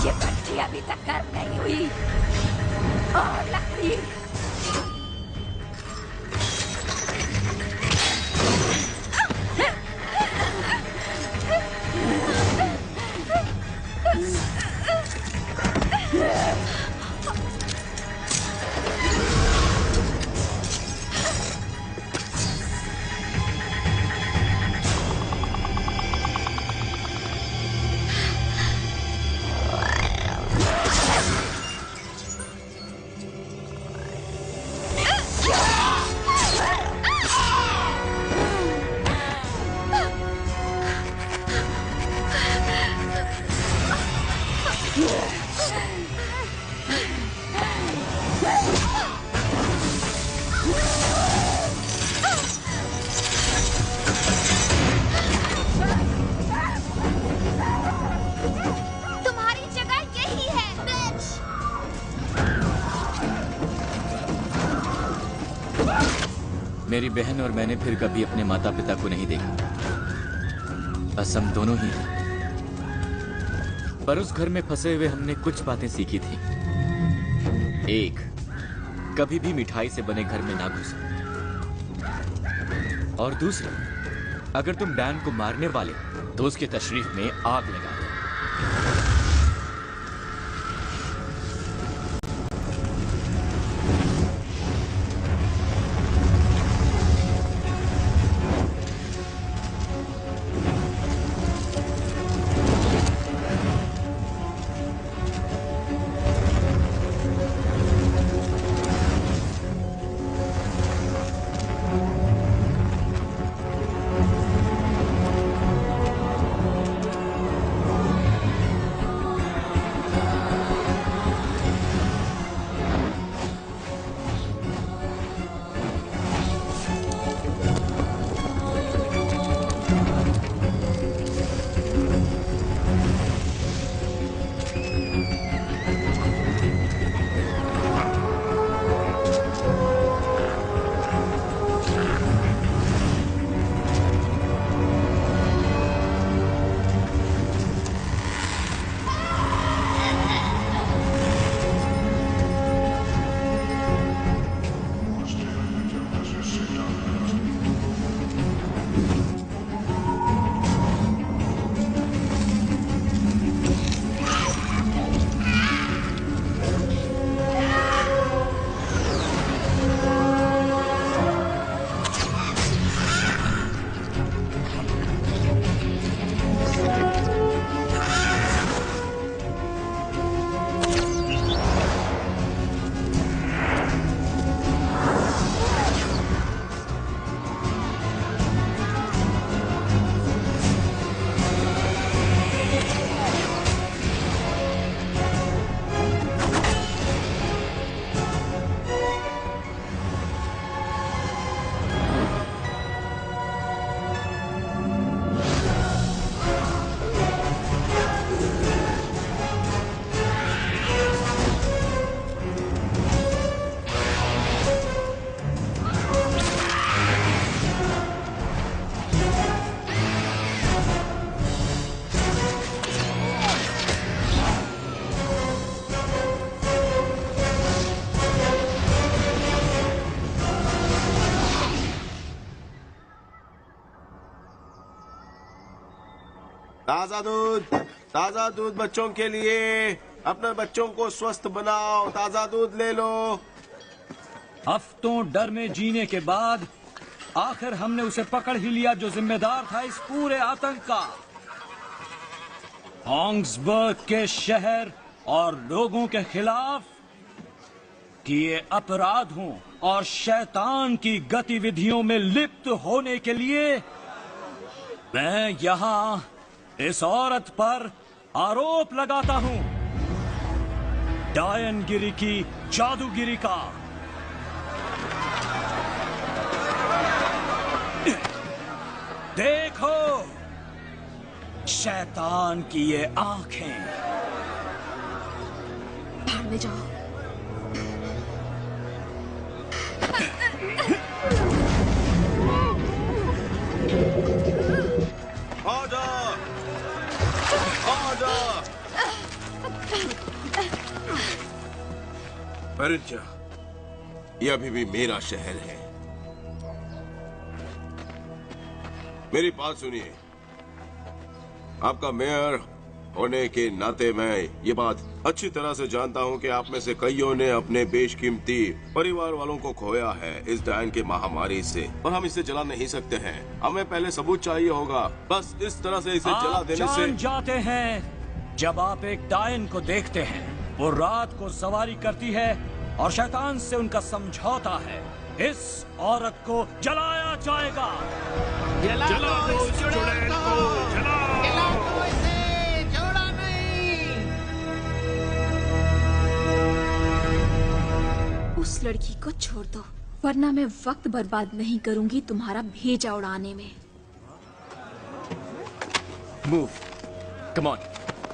ये भट्टी अभी तक गर्म नहीं हुई। और लकड़ी। मेरी बहन और मैंने फिर कभी अपने माता पिता को नहीं देखा। बस हम दोनों ही हैं। पर उस घर में फंसे हुए हमने कुछ बातें सीखी थी। एक, कभी भी मिठाई से बने घर में ना घुसो। और दूसरा, अगर तुम डैन को मारने वाले तो उसकी तशरीफ में आग लगा दो। ताजा दूध बच्चों के लिए। अपने बच्चों को स्वस्थ बनाओ, ताजा दूध ले लो। हफ्तों डर में जीने के बाद आखिर हमने उसे पकड़ ही लिया जो जिम्मेदार था इस पूरे आतंक का। ऑंग्सबर्ग के शहर और लोगों के खिलाफ किए अपराधों और शैतान की गतिविधियों में लिप्त होने के लिए मैं यहाँ इस औरत पर आरोप लगाता हूँ, डायनगिरी की जादूगिरी का। देखो शैतान की ये आंखें। भाड़ में जाओ। ऑर्डर! ऑर्डर! परिचा, ये अभी भी मेरा शहर है। मेरी बात सुनिए। आपका मेयर होने के नाते मैं ये बात अच्छी तरह से जानता हूँ कि आप में से कईयों ने अपने बेशकीमती परिवार वालों को खोया है इस डायन की महामारी से, और हम इसे जला नहीं सकते हैं। हमें पहले सबूत चाहिए होगा। बस इस तरह से इसे जला देने से जान जाते हैं जब आप एक डायन को देखते हैं, वो रात को सवारी करती है और शैतान से उनका समझौता है। इस औरत को जलाया जाएगा। जला दो इस चुड़ैल को, जला दो इसे, छोड़ा नहीं। उस लड़की को छोड़ दो, वरना मैं वक्त बर्बाद नहीं करूंगी तुम्हारा भेजा उड़ाने में। मूव, कम ऑन,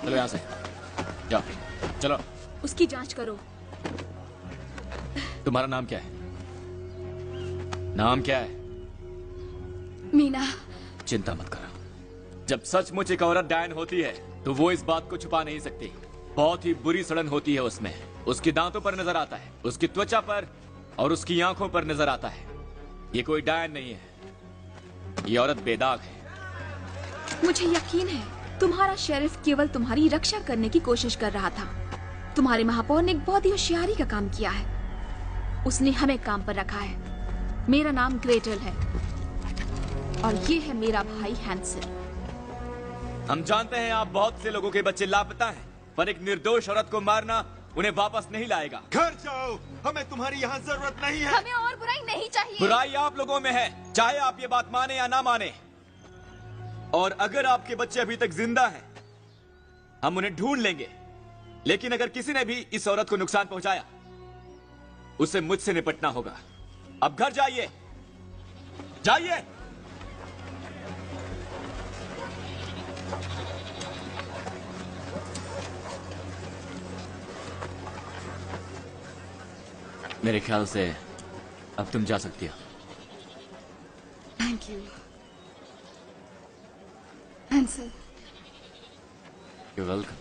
चलो यहाँ से, जाओ, चलो। उसकी जांच करो। तुम्हारा नाम क्या है? नाम क्या है? मीना। चिंता मत करो। जब सचमुच एक औरत डायन होती है तो वो इस बात को छुपा नहीं सकती। बहुत ही बुरी सड़न होती है उसमें। उसके दांतों पर नजर आता है, उसकी त्वचा पर और उसकी आंखों पर नजर आता है। ये कोई डायन नहीं है, ये औरत बेदाग है। मुझे यकीन है तुम्हारा शेरिफ केवल तुम्हारी रक्षा करने की कोशिश कर रहा था। तुम्हारे महापौर ने एक बहुत ही होशियारी का काम किया है। उसने हमें काम पर रखा है। मेरा नाम ग्रेटल है और ये है मेरा भाई हैंसल। हम जानते हैं आप बहुत से लोगों के बच्चे लापता हैं, पर एक निर्दोष औरत को मारना उन्हें वापस नहीं लाएगा। घर जाओ, हमें तुम्हारी यहाँ जरूरत नहीं है। हमें और बुराई नहीं चाहिए। बुराई आप लोगों में है, चाहे आप ये बात माने या ना माने। और अगर आपके बच्चे अभी तक जिंदा हैं, हम उन्हें ढूंढ लेंगे। लेकिन अगर किसी ने भी इस औरत को नुकसान पहुंचाया, उसे मुझसे निपटना होगा। अब घर जाइए, जाइए। मेरे ख्याल से अब तुम जा सकती हो। Thank you Hansel. You welcome.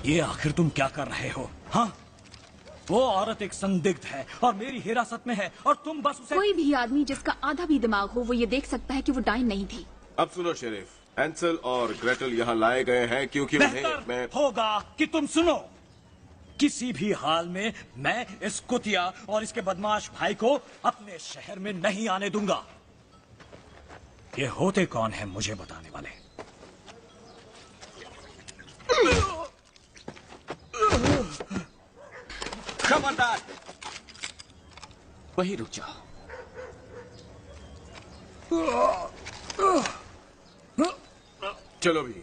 ये आखिर तुम क्या कर रहे हो? हाँ, वो औरत एक संदिग्ध है और मेरी हिरासत में है और तुम बस उसे... कोई भी आदमी जिसका आधा भी दिमाग हो वो ये देख सकता है कि वो डायन नहीं थी। अब सुनो शेरिफ, हैंसल और ग्रेटल यहाँ लाए गए हैं क्योंकि उन्हें मैं... होगा कि तुम सुनो। किसी भी हाल में मैं इस कुतिया और इसके बदमाश भाई को अपने शहर में नहीं आने दूंगा। ये होते कौन है मुझे बताने वाले? खबरदार, वहीं रुक जाओ। चलो भी,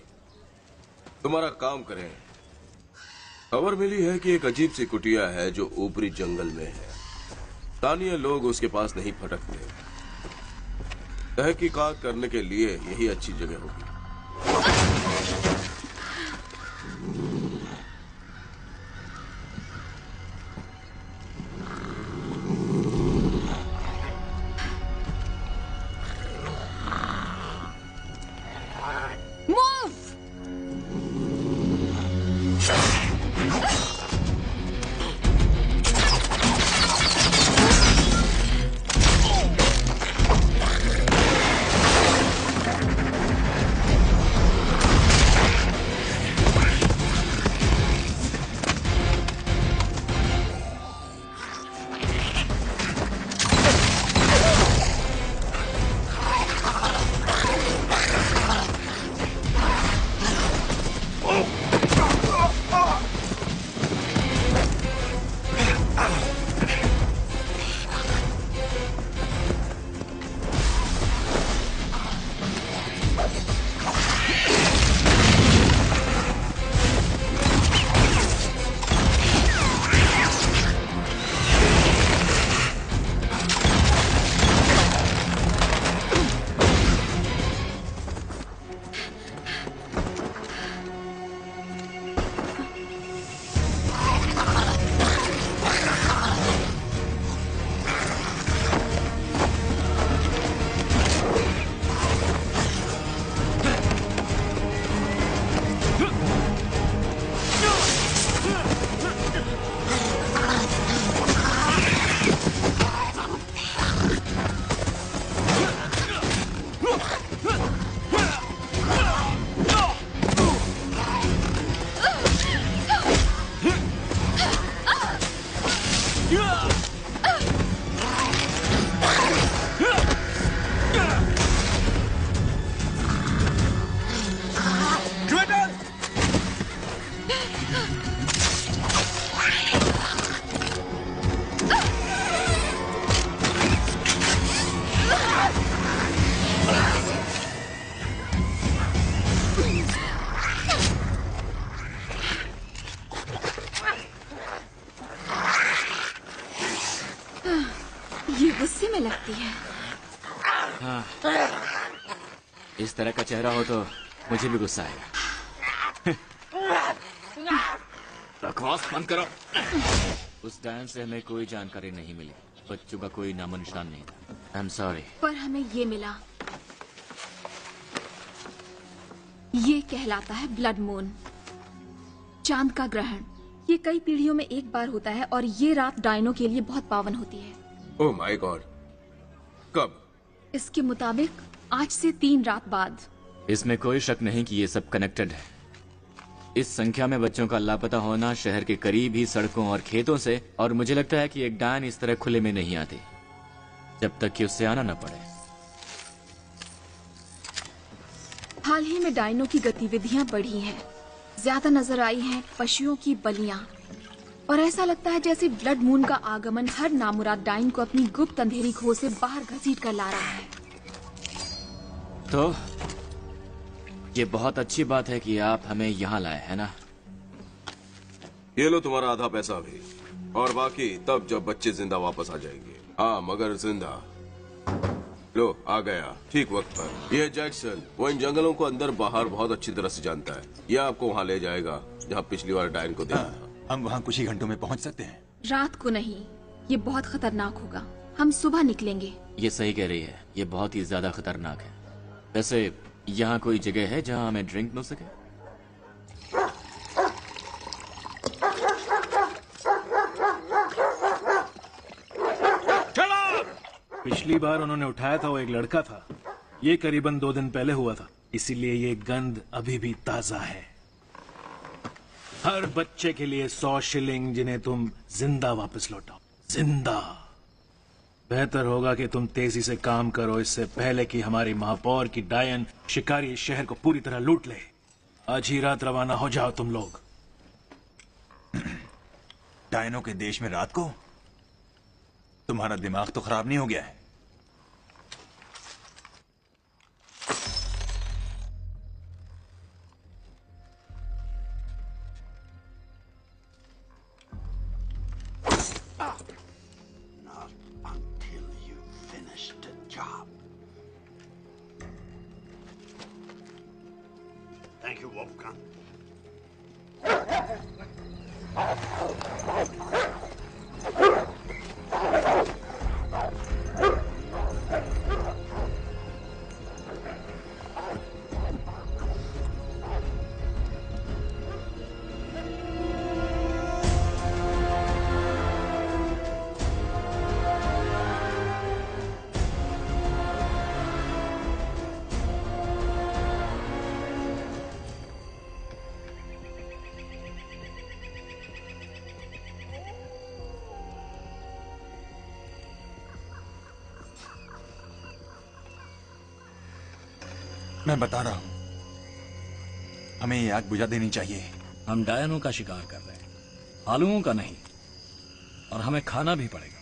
तुम्हारा काम करें। खबर मिली है कि एक अजीब सी कुटिया है जो ऊपरी जंगल में है। स्थानीय लोग उसके पास नहीं फटकते। तहकीकात करने के लिए यही अच्छी जगह होगी। इस तरह का चेहरा हो तो मुझे भी गुस्सा आएगा। बकवास बंद करो। उस डायन से हमें कोई जानकारी नहीं मिली। बच्चों का कोई नामो निशान नहीं था। I am sorry. पर हमें ये मिला। ये कहलाता है ब्लड मून, चांद का ग्रहण। ये कई पीढ़ियों में एक बार होता है और ये रात डायनों के लिए बहुत पावन होती है। ओह माय गॉड। कब? इसके मुताबिक आज से 3 रात बाद। इसमें कोई शक नहीं कि ये सब कनेक्टेड है। इस संख्या में बच्चों का लापता होना शहर के करीब ही सड़कों और खेतों से, और मुझे लगता है कि एक डायन इस तरह खुले में नहीं आती जब तक कि उससे आना न पड़े। हाल ही में डायनों की गतिविधियां बढ़ी हैं। ज्यादा नजर आई हैं पशुओं की बलियां, और ऐसा लगता है जैसे ब्लड मून का आगमन हर नामुराद डायन को अपनी गुप्त अंधेरी खो से बाहर घसीट कर ला रहा है। तो ये बहुत अच्छी बात है कि आप हमें यहाँ लाए, है ना? ये लो तुम्हारा आधा पैसा भी, और बाकी तब जब बच्चे जिंदा वापस आ जाएंगे। हाँ, मगर जिंदा। लो, आ गया ठीक वक्त पर। यह जैक्सन वो इन जंगलों को अंदर बाहर बहुत अच्छी तरह से जानता है। यह आपको वहाँ ले जाएगा जहाँ पिछली बार डायन को देखा था। हम वहाँ कुछ ही घंटों में पहुँच सकते हैं। रात को नहीं, ये बहुत खतरनाक होगा। हम सुबह निकलेंगे। ये सही कह रही है, ये बहुत ही ज्यादा खतरनाक है। वैसे यहाँ कोई जगह है जहाँ हमें ड्रिंक मिल सके? पिछली बार उन्होंने उठाया था वो एक लड़का था। ये करीबन 2 दिन पहले हुआ था, इसीलिए ये गंध अभी भी ताजा है। हर बच्चे के लिए 100 शिलिंग, जिन्हें तुम जिंदा वापस लौटाओ। जिंदा। बेहतर होगा कि तुम तेजी से काम करो, इससे पहले कि हमारी महापौर की डायन शिकारी इस शहर को पूरी तरह लूट ले। आज ही रात रवाना हो जाओ तुम लोग। डायनों के देश में रात को? तुम्हारा दिमाग तो खराब नहीं हो गया है? Thank you, Wolfgang. मैं बता रहा हूं, हमें ये आग बुझा देनी चाहिए। हम डायनों का शिकार कर रहे हैं, आलुओं का नहीं, और हमें खाना भी पड़ेगा।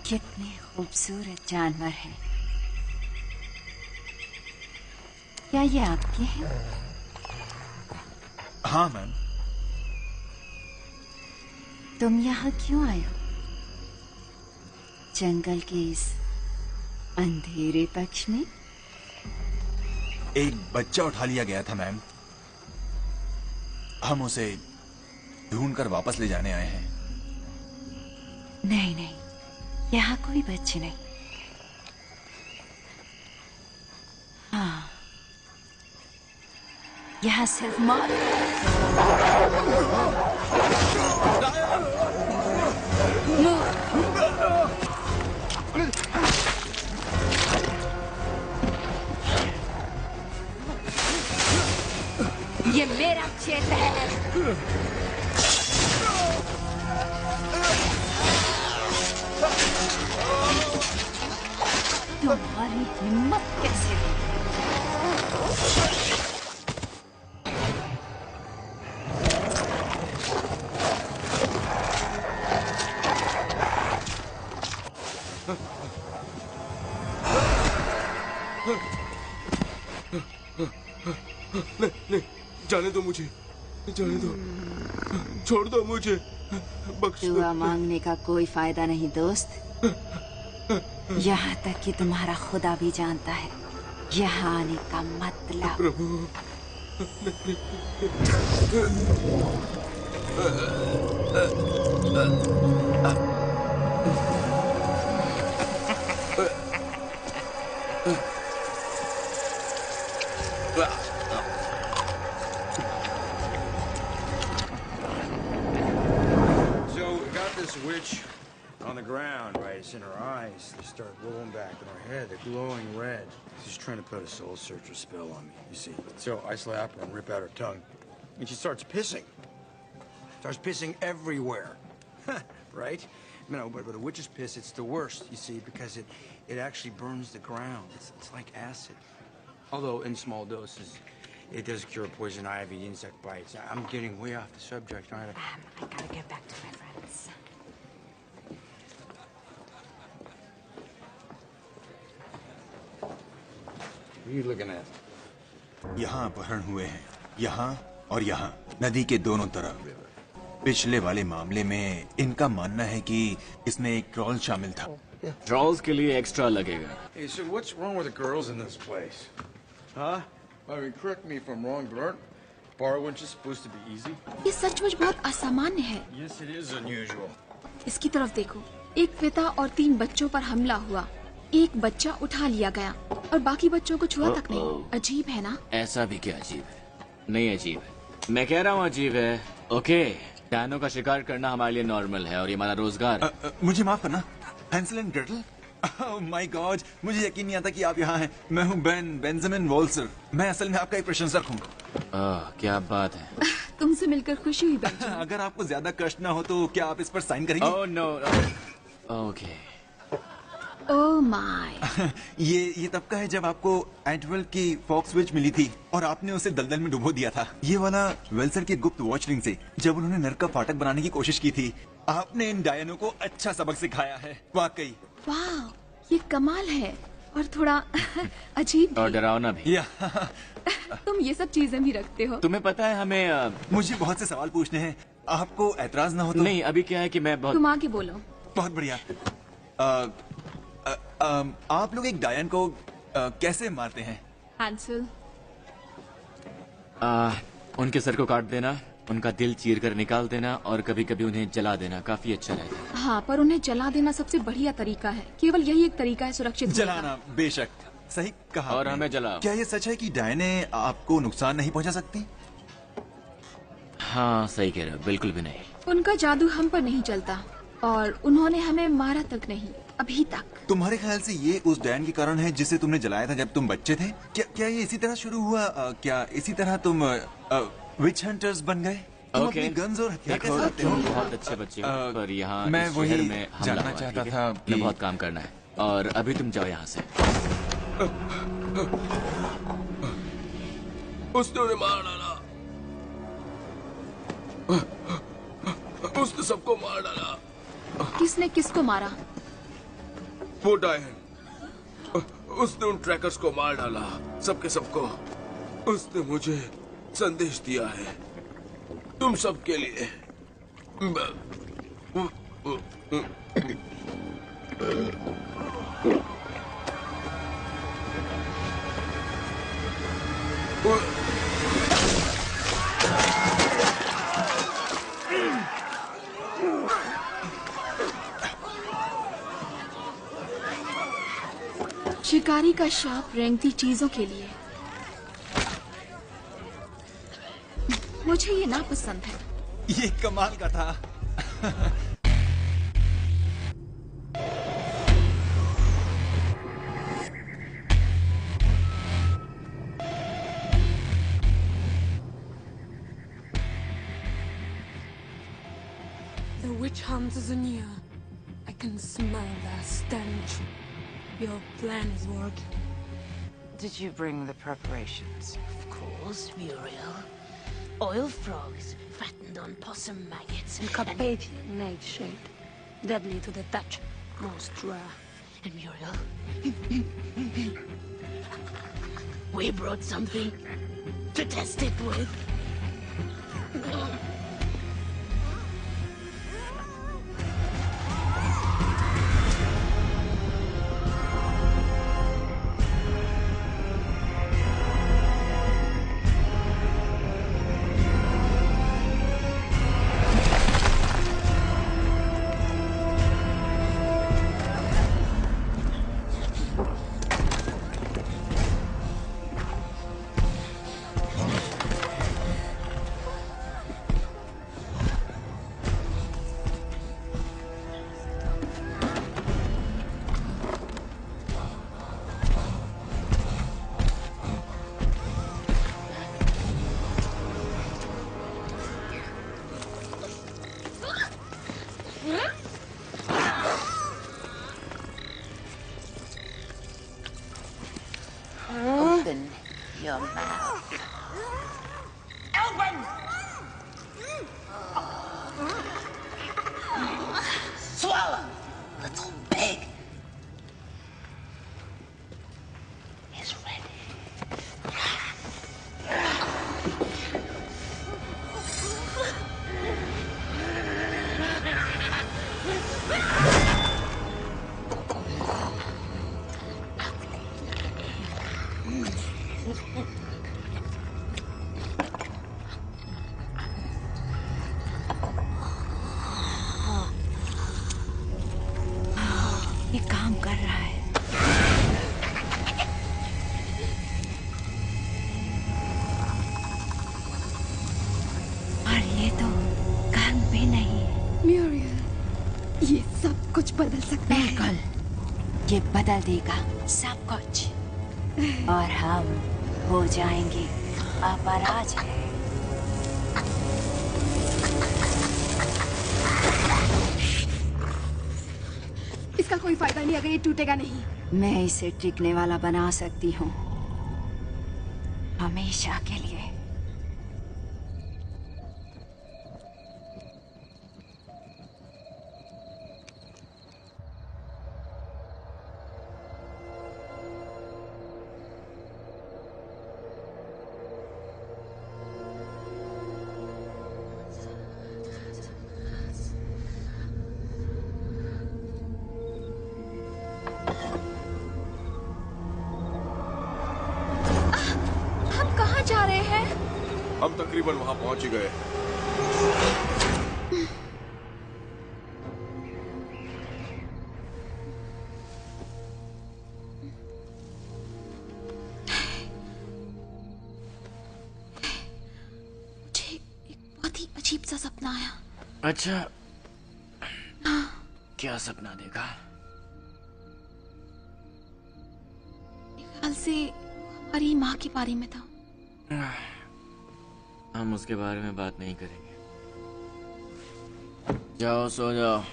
कितने खूबसूरत जानवर हैं। क्या ये आपके हैं? हाँ मैम। तुम यहाँ क्यों आए हो? जंगल के इस अंधेरे पक्ष में? एक बच्चा उठा लिया गया था मैम, हम उसे ढूंढकर वापस ले जाने आए हैं। नहीं नहीं, यहाँ कोई बच्चे नहीं। हाँ, यहाँ सिर्फ मौत। ये मेरा क्षेत्र है। तुम्हारी हिम्मत कैसे हुई? जाने दो मुझे, जाने दो, छोड़ दो मुझे, बख्श दो। दुआ मांगने का कोई फायदा नहीं दोस्त। यहाँ तक कि तुम्हारा खुदा भी जानता है यहाँ आने का मतलब। प्रभु, So we got this witch on the ground, right? It's in her eyes. They start rolling back in her head. They're glowing red. She's trying to put a soul searcher spell on me, you see. So I slap her and rip out her tongue. And she starts pissing. Starts pissing everywhere. Right? No, but a witch's piss, it's the worst, you see, because it actually burns the ground. It's like acid. Although in small doses, it does cure poison ivy, insect bites. I'm getting way off the subject, aren't I? I gotta get back to my friends. What are you looking at? यहाँ अपहरण हुए हैं, यहाँ और यहाँ, नदी के दोनों तरफ। पिछले वाले मामले में इनका मानना है कि इसमें एक ट्रॉल शामिल था। ट्रॉल्स के लिए एक्स्ट्रा लगेगा। Hey, so what's wrong with the girls in this place? Huh? I mean, correct me if I'm wrong, but aren't bar winches supposed to be easy? ये सचमुच बहुत असामान्य है। Yes, it is unusual. इसकी तरफ देखो, एक पिता और 3 बच्चों पर हमला हुआ। एक बच्चा उठा लिया गया और बाकी बच्चों को छुआ तक नहीं। अजीब है ना? ऐसा भी क्या अजीब है? नहीं अजीब है, मैं कह रहा हूँ अजीब है। ओके, डायनों का शिकार करना हमारे लिए नॉर्मल है और ये हमारा रोजगार है। मुझे माफ करना, Hansel and Gretel. Oh my God, मुझे यकीन नहीं आता कि आप यहाँ हैं। मैं हूँ बेंजामिन वॉल्सर। मैं असल में आपका एक प्रशंसक हूँ। क्या बात है। तुमसे मिलकर खुशी हुई बेंजामिन। अगर आपको ज्यादा कष्ट ना हो तो क्या आप इस पर साइन करेंगे? Oh no. Okay. Oh my. ये तब का है जब आपको एंटवेल की फॉक्स विच मिली थी और आपने उसे दलदल में डुबो दिया था। ये वाला वेल्सर की गुप्त वॉच रिंग से जब उन्होंने नर का फाटक बनाने की कोशिश की थी। आपने इन डायनों को अच्छा सबक सिखाया है, वाकई। वाह, ये कमाल है और थोड़ा अजीब भी। और डरावना भी। तुम ये सब चीजें भी रखते हो? तुम्हें पता है हमें मुझे बहुत से सवाल पूछने हैं, आपको एतराज ना हो तो? नहीं, अभी क्या है कि मैं बहुत। तुम आगे बोलो। बहुत बढ़िया। आप लोग एक डायन को कैसे मारते हैं? हैंसेल, उनके सर को काट देना, उनका दिल चीर कर निकाल देना और कभी कभी उन्हें जला देना काफी अच्छा रहता है। हाँ, पर उन्हें जला देना सबसे बढ़िया तरीका है। केवल यही एक तरीका है सुरक्षित जलाना। बेशक, सही कहा। और हमें जलाओ। क्या ये सच है कि डायने आपको नुकसान नहीं पहुंचा सकती? हाँ, सही कह रहे हो, बिल्कुल भी नहीं। उनका जादू हम पर नहीं चलता और उन्होंने हमें मारा तक नहीं, अभी तक। तुम्हारे ख्याल से ये उस डायन के कारण है जिसे तुमने जलाया था जब तुम बच्चे थे? क्या ये इसी तरह शुरू हुआ? क्या इसी तरह तुम विच हंटर्स बन गए? तुम अपनी गन्स और हथियार कैसे लाते हो? बहुत अच्छे बच्चे हो, पर यहाँ मैं इस वही शहर में जानना हमला हुआ, चाहता ठीक है? था कि- हमें बहुत काम करना है और अभी तुम जाओ यहाँ से। उसने उन्हें मार डाला, उसने सबको मार डाला। किसने किसको मारा? वो डायन, उसने उन ट्रैकर्स को मार डाला, सबके सबको। उसने मुझे संदेश दिया है तुम सबके लिए। शिकारी का शाप रेंगती चीजों के लिए। मुझे ये नापसंद है। ये कमाल का था। The witch hunters are near. I can smell their stench. Your plan is working. Did you bring the preparations? Of course, Muriel. Oil frogs, fattened on possum maggots. And Carpathian nightshade. Deadly to the touch, most rare. And Muriel? We brought something to test it with. Open your mouth. Open! Swallow, little pig. It's ready. ये काम कर रहा है। और ये तो काम भी नहीं। म्यूरियल, ये सब कुछ बदल सकता है। बिल्कुल, ये बदल देगा सब कुछ और हम हो जाएंगे अपराध। इसका कोई फायदा नहीं अगर ये टूटेगा नहीं। मैं इसे टिकने वाला बना सकती हूँ हमेशा के लिए। हम कहाँ जा रहे हैं? हम तकरीबन वहां पहुंच ही गए। मुझे एक बहुत ही अजीब सा सपना आया। अच्छा, क्या सपना देखा? ख्याल से हमारी माँ के बारे में था। हम उसके बारे में बात नहीं करेंगे। जाओ सो जाओ।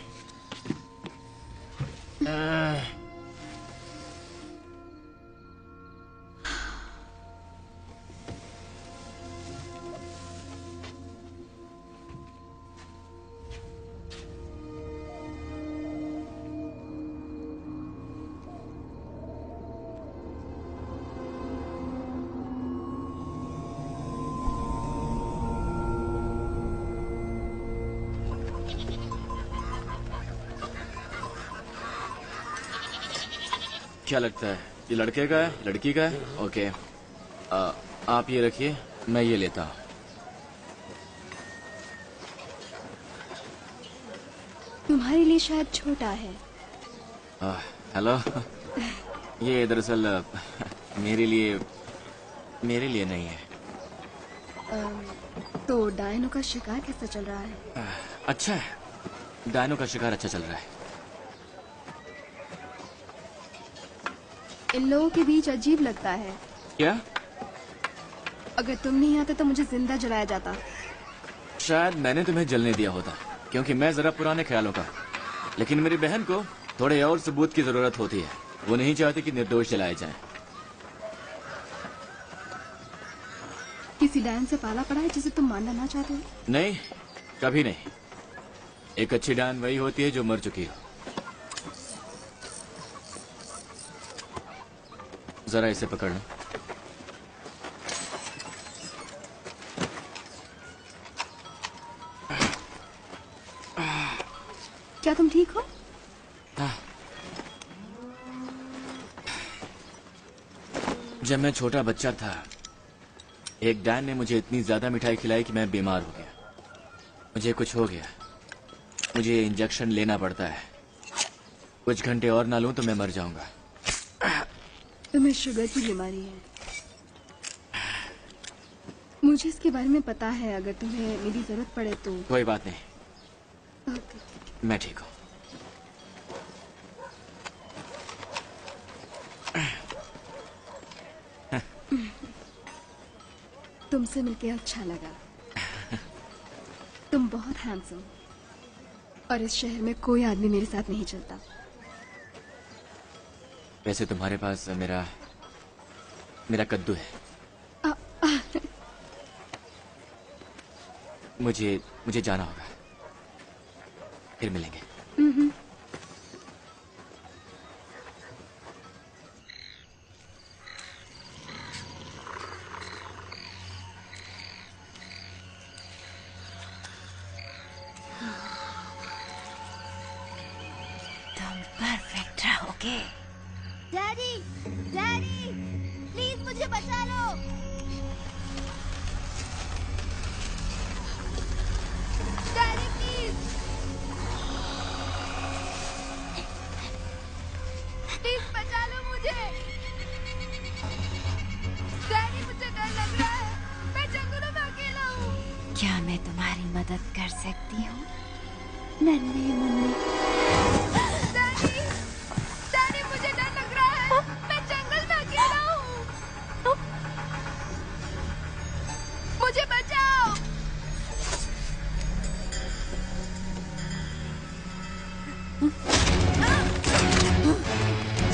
क्या लगता है, ये लड़के का है, लड़की का है? ओके, आप ये रखिए, मैं ये लेता हूँ। तुम्हारे लिए शायद छोटा है। हेलो। ये दरअसल मेरे लिए नहीं है। तो डायनो का शिकार कैसा चल रहा है? अच्छा है, डायनो का शिकार अच्छा चल रहा है। इन लोगों के बीच अजीब लगता है। क्या? अगर तुम नहीं आते तो मुझे जिंदा जलाया जाता। शायद मैंने तुम्हें जलने दिया होता, क्योंकि मैं जरा पुराने ख्यालों का। लेकिन मेरी बहन को थोड़े और सबूत की जरूरत होती है। वो नहीं चाहती कि निर्दोष जलाए जाएं। किसी डायन से पाला पड़ा है जिसे तुम मारना ना चाहते हो? नहीं, कभी नहीं। एक अच्छी डायन वही होती है जो मर चुकी हो। जरा इसे पकड़ लो। क्या तुम ठीक हो? जब मैं छोटा बच्चा था, एक डायन ने मुझे इतनी ज्यादा मिठाई खिलाई कि मैं बीमार हो गया। मुझे कुछ हो गया। मुझे इंजेक्शन लेना पड़ता है। कुछ घंटे और ना लूं तो मैं मर जाऊंगा। तुम्हें शुगर की बीमारी है। मुझे इसके बारे में पता है। अगर तुम्हें मेरी जरूरत पड़े तो। कोई बात नहीं। मैं ठीक हूँ। तुमसे मिलके अच्छा लगा। तुम बहुत हैंडसम, और इस शहर में कोई आदमी मेरे साथ नहीं चलता। वैसे तुम्हारे पास मेरा कद्दू है। मुझे जाना होगा। फिर मिलेंगे। तुम परफेक्ट रहोगे। डैडी, डैडी, प्लीज मुझे बचा लो। डैडी प्लीज, प्लीज बचा लो मुझे। डैडी मुझे डर लग रहा है। मैं जंगलों में अकेला हूँ। क्या मैं तुम्हारी मदद कर सकती हूँ, नन्हे मुन्ने? डैडी मुझे डर लग रहा है। मैं जंगल में अकेला हूँ। मुझे बचाओ।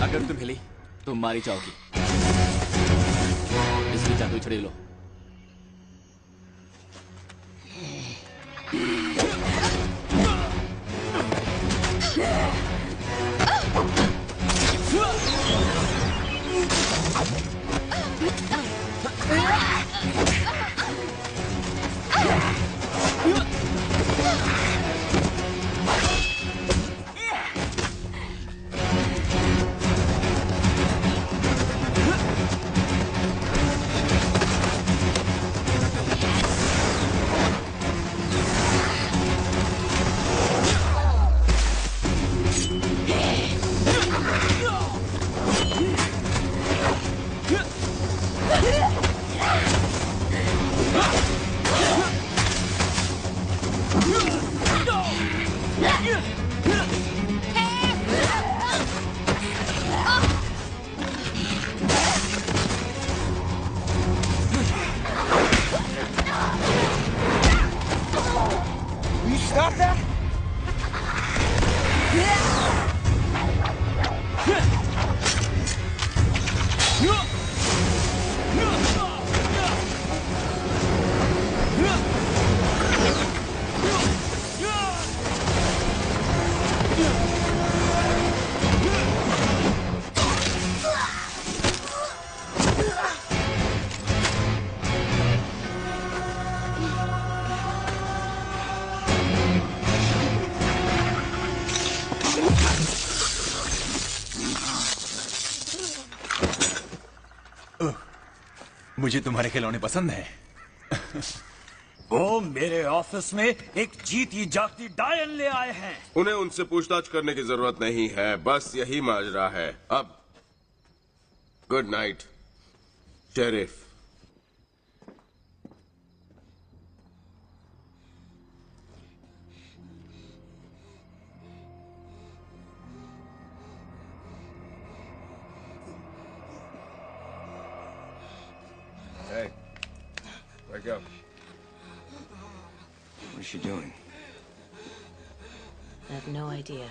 अगर तुम हिली तो मारी जाओगी, इसलिए जादू छड़े लो। मुझे तुम्हारे खिलौने पसंद हैं। वो मेरे ऑफिस में एक जीती जागती डायन ले आए हैं। उन्हें उनसे पूछताछ करने की जरूरत नहीं है, बस यही माजरा है। अब good night sheriff. Hey, wake up. What is she doing? I have no idea.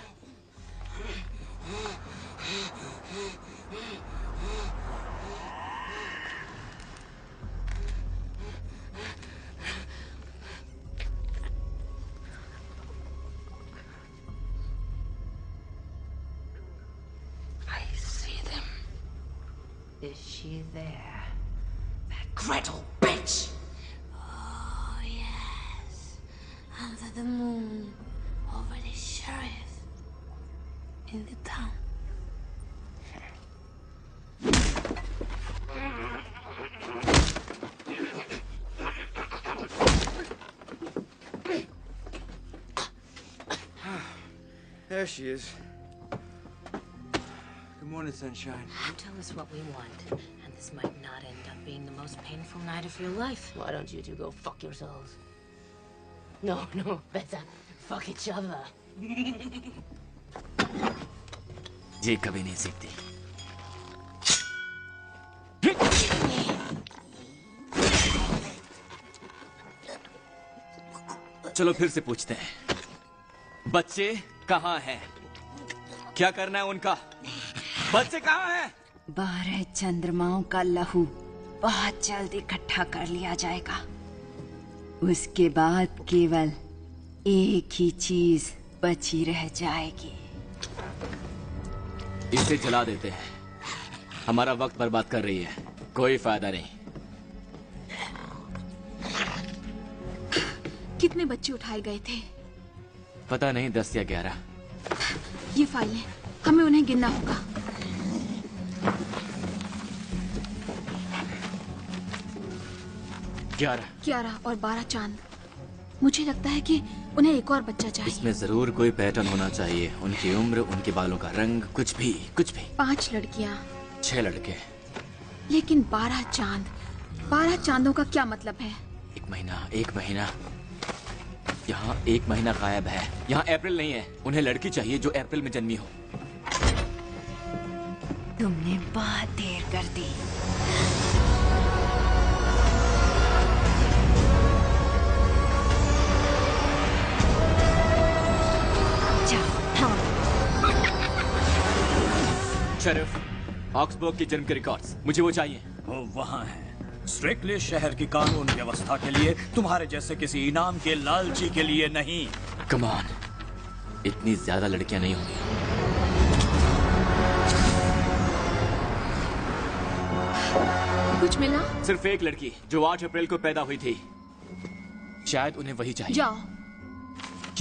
I see them. Is she there? That Gretel bitch! Oh, yes. Under the moon, over the sheriff. in the town. There she is. Good morning, sunshine. You tell us what we want, and this might not end up being the most painful night of your life. Why don't you two go fuck yourselves? No, better fuck each other. ये कभी नहीं सीखती। चलो फिर से पूछते हैं, बच्चे कहाँ हैं? क्या करना है उनका? बच्चे कहाँ हैं? 12 चंद्रमाओं का लहू बहुत जल्द इकट्ठा कर लिया जाएगा। उसके बाद केवल एक ही चीज बची रह जाएगी। इसे जला देते हैं। हमारा वक्त बर्बाद कर रही है, कोई फायदा नहीं। कितने बच्चे उठाए गए थे? पता नहीं, 10 या 11। ये फाइलें, हमें उन्हें गिनना होगा। 11 और 12 चांद। मुझे लगता है कि उन्हें एक और बच्चा चाहिए। इसमें जरूर कोई पैटर्न होना चाहिए। उनकी उम्र, उनके बालों का रंग, कुछ भी। 5 लड़कियां, 6 लड़के। लेकिन 12 चांद। 12 चांदों का क्या मतलब है? एक महीना। यहाँ 1 महीना गायब है। यहाँ अप्रैल नहीं है। उन्हें लड़की चाहिए जो अप्रैल में जन्मी हो। तुमने बहुत देर कर दी। शेरिफ, ऑक्सबर्ग की जन्म के रिकॉर्ड्स, मुझे वो चाहिए। वो वहाँ है। स्ट्रिक्टली शहर की कानून व्यवस्था के लिए, तुम्हारे जैसे किसी इनाम के लालची के लिए नहीं। कम ऑन, इतनी ज्यादा लड़कियां नहीं होंगी। कुछ मिला? सिर्फ एक लड़की जो 8 अप्रैल को पैदा हुई थी। शायद उन्हें वही चाहिए। जाओ।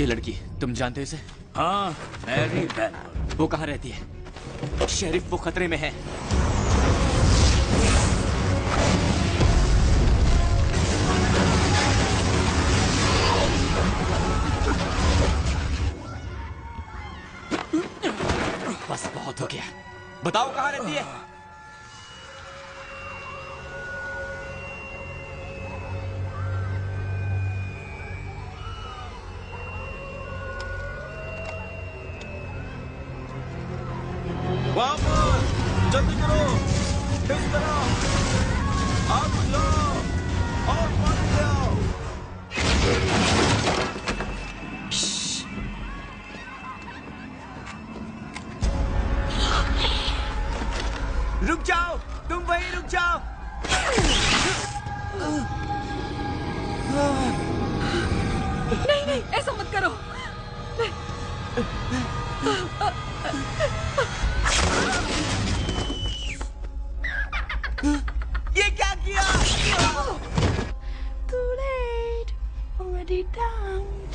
ये लड़की, तुम जानते हो इसे? हाँ, मैरी बेल। वो कहाँ रहती है? शेरिफ, वो खतरे में है। बस बहुत हो गया। बताओ कहाँ रहती है? वापस, जल्दी करो, इस तरह, आग बुझाओ और पानी ले आओ। रुक जाओ, तुम वहीं रुक जाओ। नहीं, ऐसा मत करो। ये क्या किया? Too late, already downed.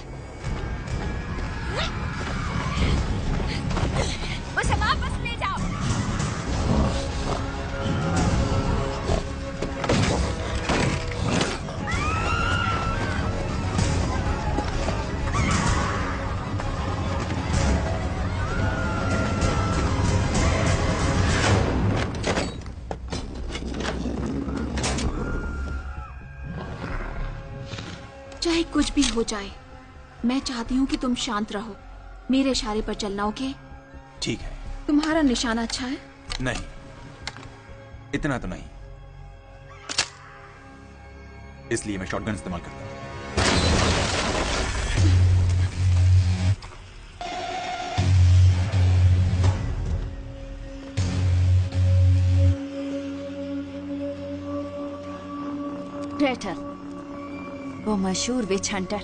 उसे वापस ले जाओ। चाहे कुछ भी हो जाए, मैं चाहती हूँ कि तुम शांत रहो। मेरे इशारे पर चलना, ओके? ठीक है। तुम्हारा निशाना अच्छा है? नहीं, इतना तो नहीं, इसलिए मैं शॉटगन इस्तेमाल करता हूँ। ग्रेटर, वो मशहूर विच हंटर।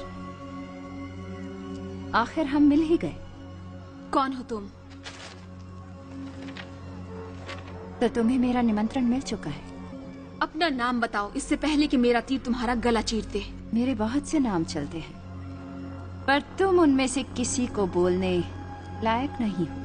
आखिर हम मिल ही गए। कौन हो तुम? तो तुम्हें मेरा निमंत्रण मिल चुका है। अपना नाम बताओ, इससे पहले कि मेरा तीर तुम्हारा गला चीर दे। मेरे बहुत से नाम चलते हैं, पर तुम उनमें से किसी को बोलने लायक नहीं हो।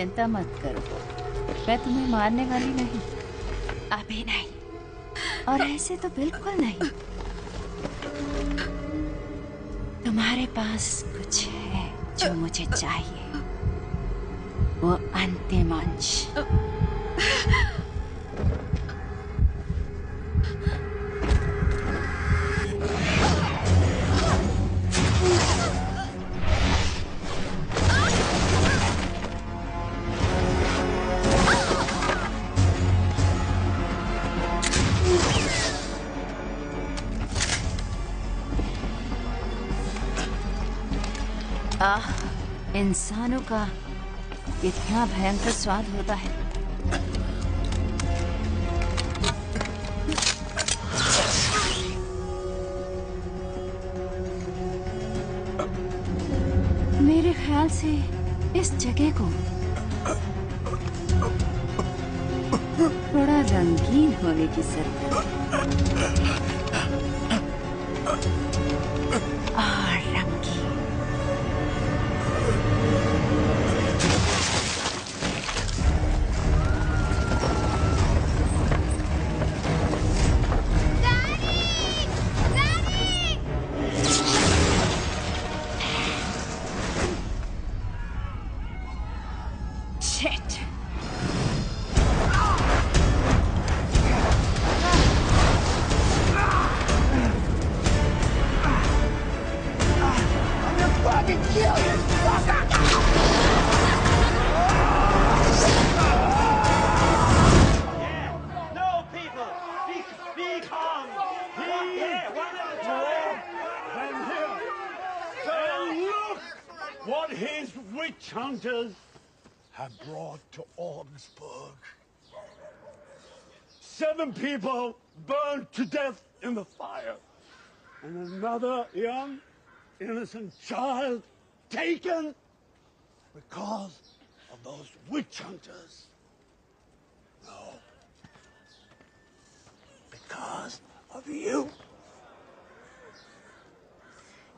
चिंता मत करो, मैं तुम्हें मारने वाली नहीं। अभी नहीं, और ऐसे तो बिल्कुल नहीं। तुम्हारे पास कुछ है जो मुझे चाहिए, वो अंतिम अंश। इंसानों का कितना भयंकर स्वाद होता है। मेरे ख्याल से इस जगह को थोड़ा रंगीन होने की जरूरत है। What his witch hunters have brought to Ormsburg. 7 people burned to death in the fire, and another young, innocent child taken because of those witch hunters. No, because of you.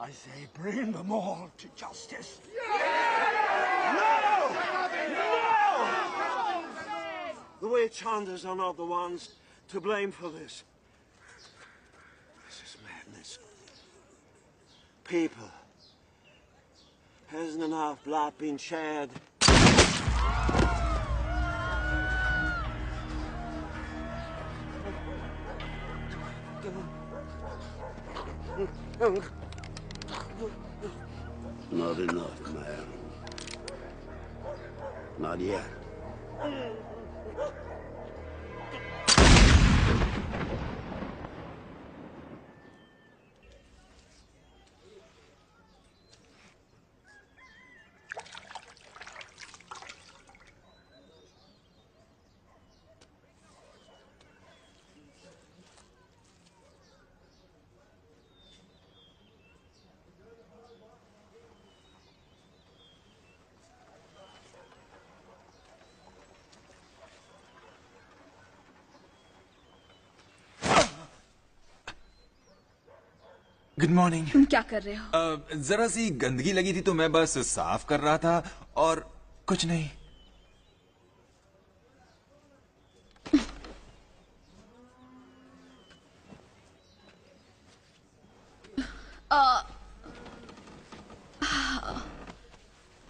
I say bring them all to justice. No! No! The witch hunters are not the ones to blame for this. This is madness. People. Hasn't enough blood been shed? Not enough, man. Not yet. Good morning. तुम क्या कर रहे हो? जरा सी गंदगी लगी थी तो मैं बस साफ कर रहा था और कुछ नहीं।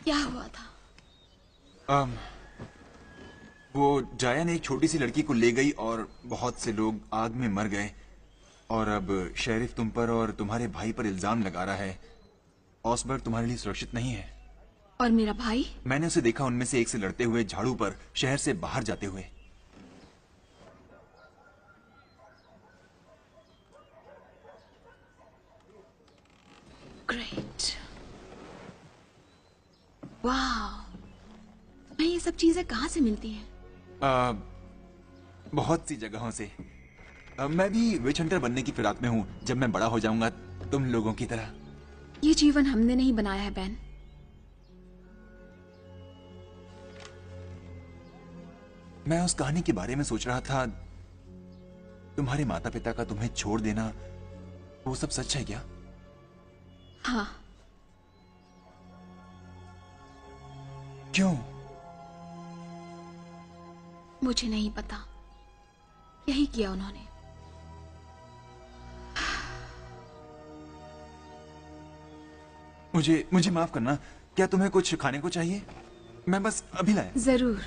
क्या हुआ था? वो जायन एक छोटी सी लड़की को ले गई और बहुत से लोग आग में मर गए और अब शेरिफ तुम पर और तुम्हारे भाई पर इल्जाम लगा रहा है। ऑसबर्ग तुम्हारे लिए सुरक्षित नहीं है। और मेरा भाई? मैंने उसे देखा उनमें से एक से लड़ते हुए झाड़ू पर शहर से बाहर जाते हुए। ग्रेट। वाह, तुम्हें ये सब चीजें कहाँ से मिलती हैं? बहुत सी जगहों से। मैं भी विच हंटर बनने की फिराक में हूँ। जब मैं बड़ा हो जाऊंगा तुम लोगों की तरह। ये जीवन हमने नहीं बनाया है बैन। मैं उस कहानी के बारे में सोच रहा था। तुम्हारे माता पिता का तुम्हें छोड़ देना, वो सब सच है क्या? हाँ। क्यों? मुझे नहीं पता, यही किया उन्होंने। मुझे माफ करना, क्या तुम्हें कुछ खाने को चाहिए? मैं बस अभी लाया। जरूर।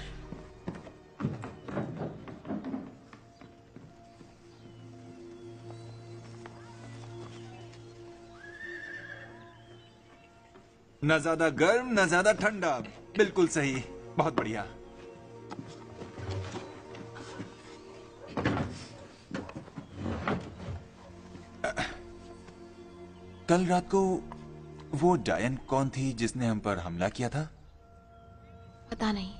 न ज्यादा गर्म न ज्यादा ठंडा, बिल्कुल सही, बहुत बढ़िया। कल रात को वो डायन कौन थी जिसने हम पर हमला किया था? पता नहीं,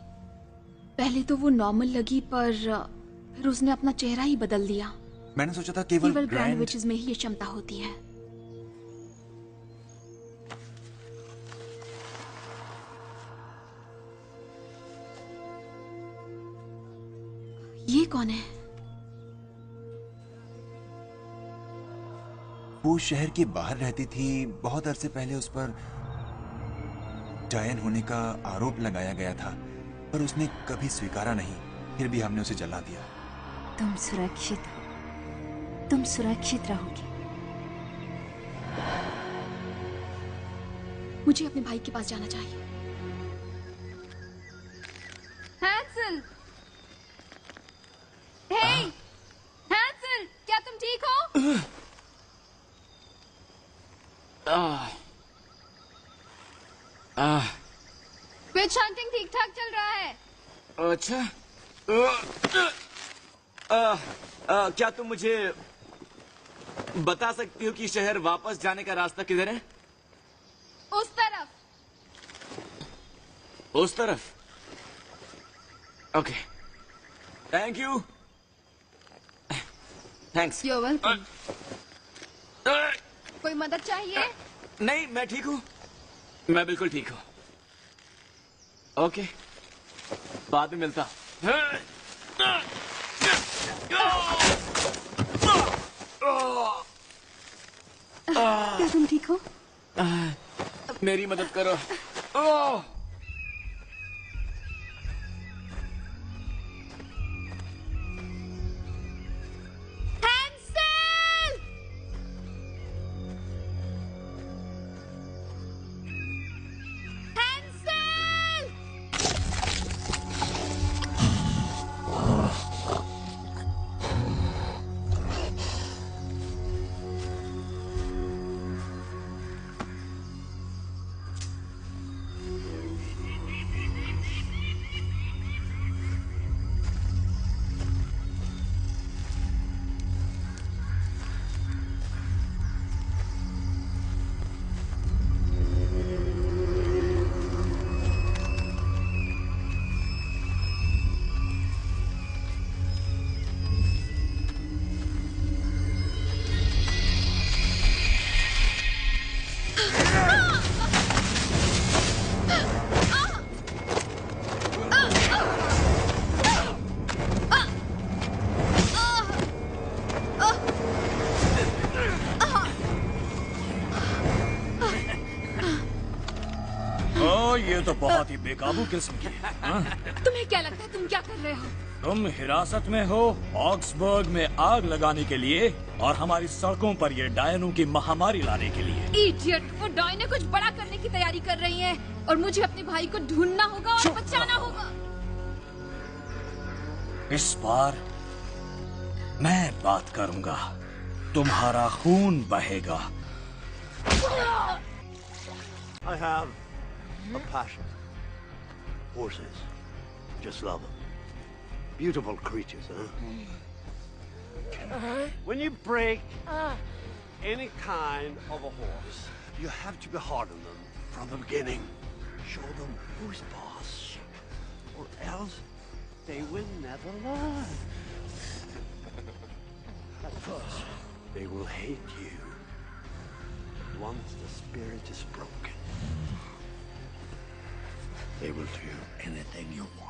पहले तो वो नॉर्मल लगी, पर फिर उसने अपना चेहरा ही बदल दिया। मैंने सोचा था केवल ग्रैंड विचेस में ही ये क्षमता होती है। ये कौन है? वो शहर के बाहर रहती थी, बहुत अरसे पहले उस पर डायन होने का आरोप लगाया गया था, पर उसने कभी स्वीकारा नहीं, फिर भी हमने उसे जला दिया। तुम सुरक्षित रहोगे। मुझे अपने भाई के पास जाना चाहिए। हैंसल! हे! हैंसल! क्या तुम ठीक हो? विच हंटिंग ठीक ठाक चल रहा है। अच्छा, क्या तुम मुझे बता सकती हो कि शहर वापस जाने का रास्ता किधर है? उस तरफ। उस तरफ? Okay, thank you. Thanks. You're welcome। कोई मदद चाहिए? नहीं, मैं ठीक हूँ, मैं बिल्कुल ठीक हूँ। ओके, बाद में मिलता। क्या तुम ठीक हो? मेरी मदद करो। ये तो बहुत ही बेकाबू किस्म की है। तुम्हें क्या लगता है तुम क्या कर रहे हो? तुम हिरासत में हो ऑक्सबर्ग में आग लगाने के लिए और हमारी सड़कों पर ये डायनों की महामारी लाने के लिए। इडियट! वो डायने कुछ बड़ा करने की तैयारी कर रही हैं और मुझे अपने भाई को ढूंढना होगा और बचाना होगा। इस बार मैं बात करूंगा, तुम्हारा खून बहेगा। I have a passion. Horses. Just love them. Beautiful creatures, huh? When you break any kind of a horse, you have to be hard on them from the beginning. Show them who's boss, or else they will never learn. At first, they will hate you. Once the spirit is broken, they will do anything you want.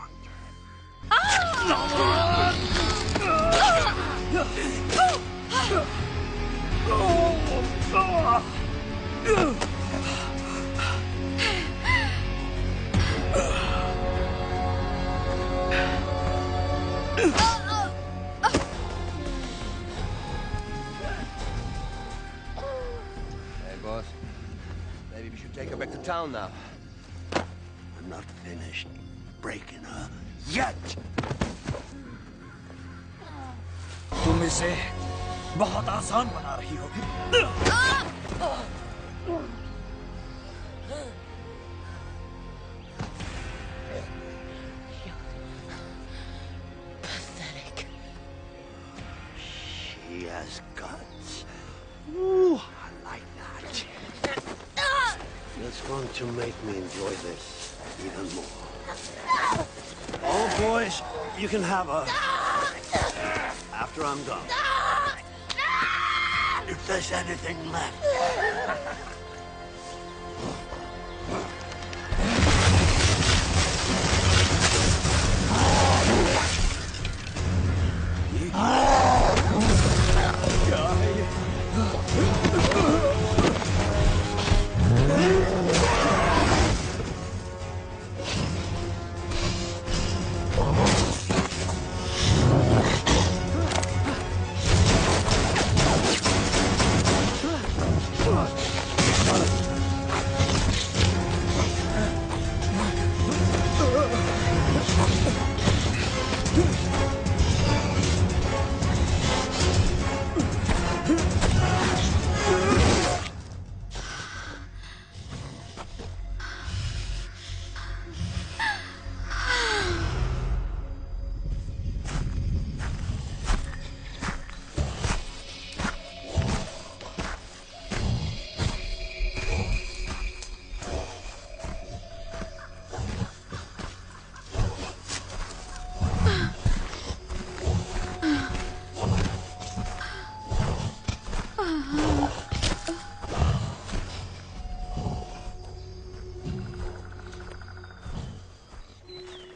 town now. I'm not finished breaking her yet. तुम इसे बहुत आसान बना रही हो। Pathetic. She has guts. Ooh, I like that. It's going to make me enjoy this even more. Oh, boys, you can have her after I'm done. If there's anything left.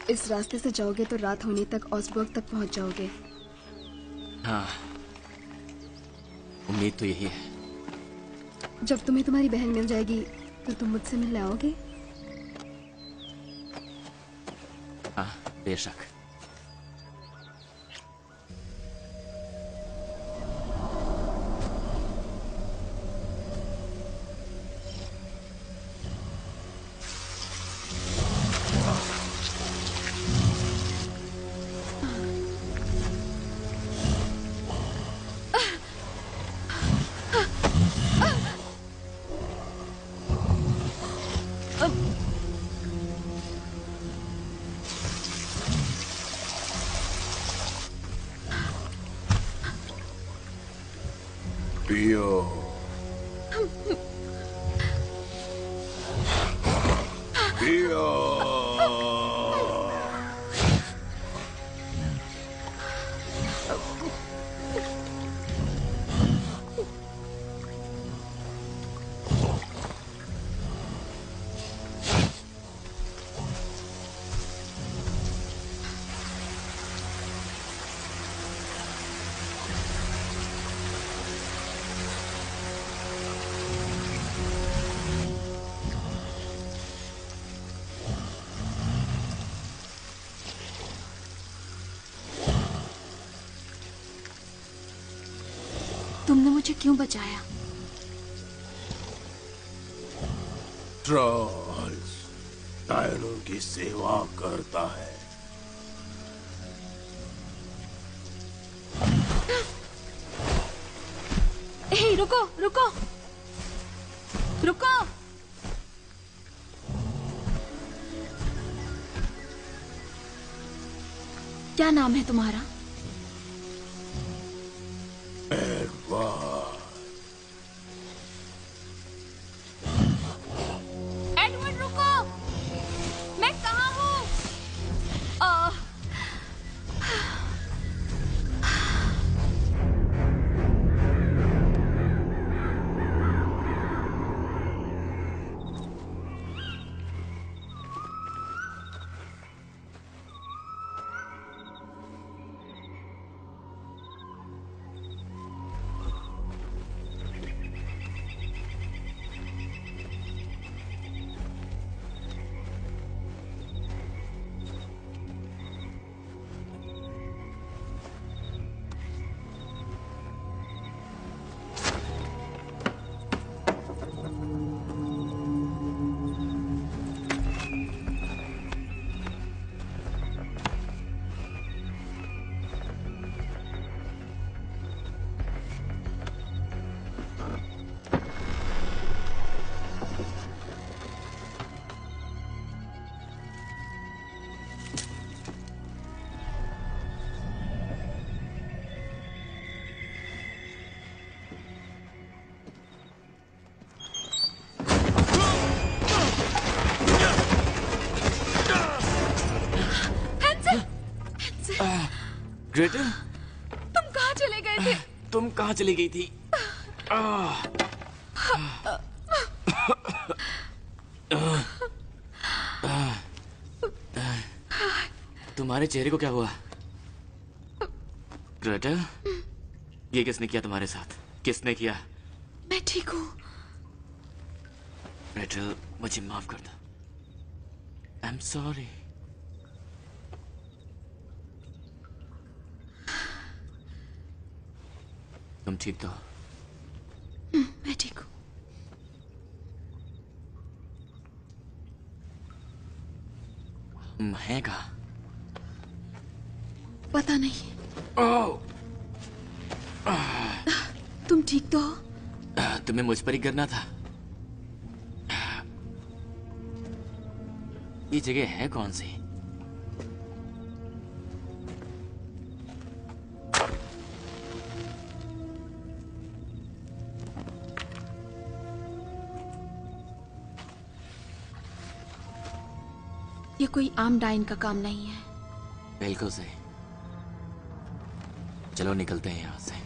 इस रास्ते से जाओगे तो रात होने तक ऑसबर्ग तक पहुंच जाओगे। हाँ, उम्मीद तो यही है। जब तुम्हें तुम्हारी बहन मिल जाएगी तो तुम मुझसे मिलने आओगे? हाँ, बेशक। पियो। पियो। तुमने मुझे क्यों बचाया? ट्रॉल्स डायनों की सेवा करता है। हे, रुको रुको रुको। क्या नाम है तुम्हारा? एडवर्ड, रुको। मैं कहाँ हूँ? ग्रेटल, तुम कहाँ चले गए थे? तुम कहाँ चली गई थी? तुम्हारे चेहरे को क्या हुआ? ग्रेटल, ये किसने किया तुम्हारे साथ? किसने किया? मैं ठीक हूँ। ग्रेटल, मुझे माफ कर दो। I am sorry. तुम ठीक तो? मैं ठीक हूँ। हम हैं कहाँ? पता नहीं। ओह, तुम ठीक तो हो? तुम्हें मुझ पर ही करना था। ये जगह है कौन सी? ये कोई आम डायन का काम नहीं है। बिल्कुल सही। चलो निकलते हैं यहाँ से।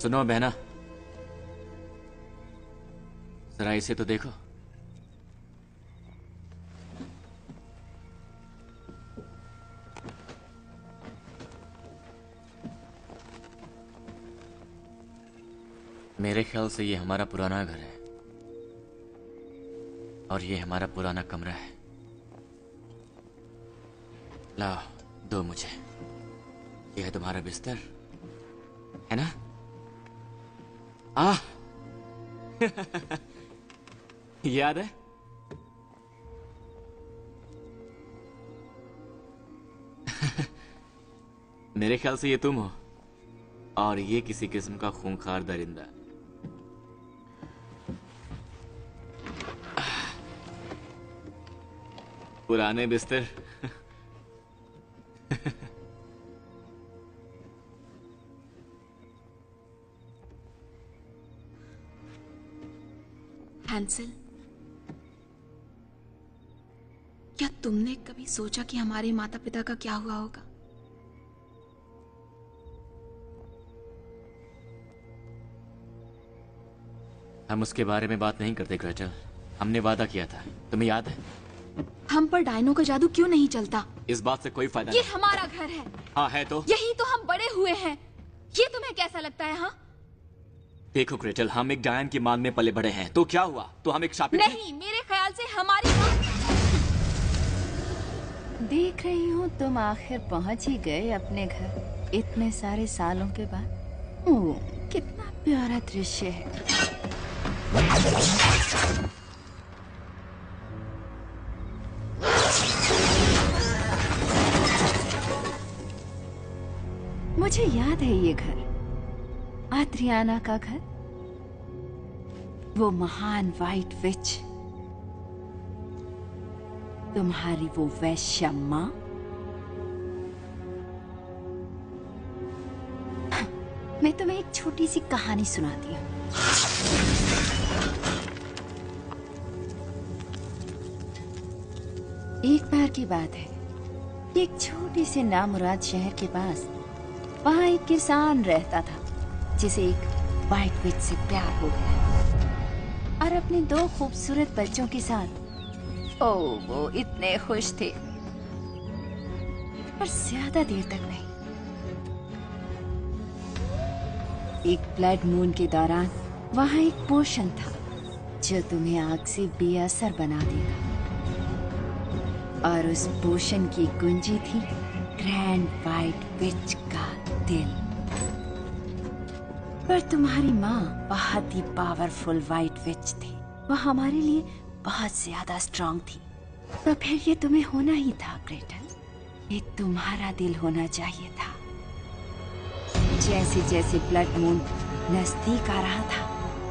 सुनो बहना, जरा इसे तो देखो। मेरे ख्याल से ये हमारा पुराना घर है और ये हमारा पुराना कमरा है। लाओ, दो मुझे। ये है तुम्हारा बिस्तर, है ना? याद है? मेरे ख्याल से ये तुम हो और ये किसी किस्म का खूंखार दरिंदा। पुराने बिस्तर। हैंसल, क्या तुमने कभी सोचा कि हमारे माता पिता का क्या हुआ होगा? हम उसके बारे में बात नहीं करते ग्रेटल। हमने वादा किया था, तुम्हें याद है? हम पर डायनो का जादू क्यों नहीं चलता? इस बात से कोई फायदा ये नहीं। हमारा घर है। हाँ है तो? यही तो हम बड़े हुए हैं। ये तुम्हें कैसा लगता है? हाँ, देखो ग्रेटल, हम एक डायन की मान में पले बड़े हैं, तो क्या हुआ? तो हम एक शापित नहीं, मेरे ख्याल से हमारी देख रही हूँ तुम आखिर पहुंच ही गए अपने घर इतने सारे सालों के बाद। ओह, कितना प्यारा दृश्य है। मुझे याद है ये घर, आद्रियाना का घर, वो महान वाइट विच, तुम्हारी वो वैश्या माँ। मैं तुम्हें एक छोटी सी कहानी सुनाती हूँ। एक बार की बात है, एक छोटी से नामुराद शहर के पास वहाँ एक किसान रहता था जिसे एक वाइट विच से प्यार हो गया और अपने दो खूबसूरत बच्चों के साथ ओह वो इतने खुश थे, पर ज्यादा देर तक नहीं। एक ब्लड मून के दौरान वहाँ एक पोशन था जो तुम्हें आग से बेअसर बना देगा, और उस पोशन की कुंजी थी ग्रैंड वाइट विच का दिल। पर तुम्हारी माँ बहुत ही पावरफुल वाइट विच थी, वो हमारे लिए बहुत ज्यादा स्ट्रांग थी। तो फिर ये तुम्हें होना ही था ग्रेटल, ये तुम्हारा दिल होना चाहिए था। जैसे जैसे ब्लड मून नजदीक आ रहा था,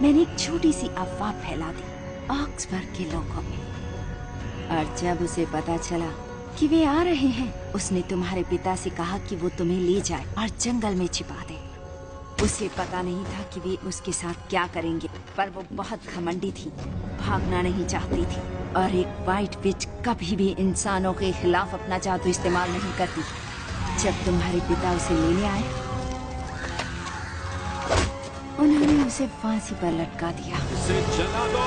मैंने एक छोटी सी अफवाह फैला दी ऑक्सफोर्ड के लोगों में, और जब उसे पता चला कि वे आ रहे हैं, उसने तुम्हारे पिता से कहा कि वो तुम्हें ले जाए और जंगल में छिपा दे। उसे पता नहीं था कि वे उसके साथ क्या करेंगे, पर वो बहुत घमंडी थी, भागना नहीं चाहती थी। और एक वाइट विच कभी भी इंसानों के खिलाफ अपना जादू इस्तेमाल नहीं करती। जब तुम्हारे पिता उसे लेने आए, उन्होंने उसे फांसी पर लटका दिया। उसे जला दो।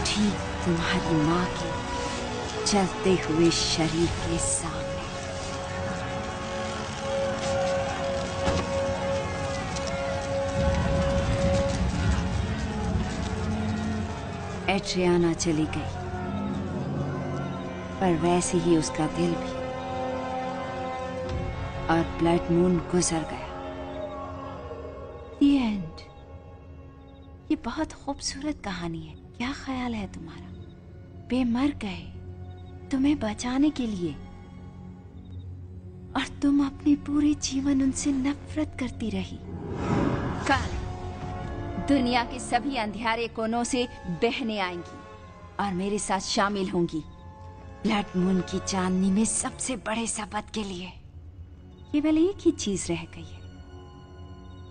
ठीक तुम्हारी माँ के चलते हुए शरीर के सामने। एट्रियाना चली गई, पर वैसे ही उसका दिल भी। और ब्लड मून गुजर गया। The end। ये बहुत खूबसूरत कहानी है। क्या ख्याल है तुम्हारा? वे मर गए तुम्हें बचाने के लिए, और तुम अपने पूरे जीवन उनसे नफरत करती रही। कल दुनिया के सभी अंधियारे कोनों से बहनें आएंगी और मेरे साथ शामिल होंगी ब्लड मून की चांदनी में सबसे बड़े शपथ के लिए। केवल एक ही चीज रह गई है,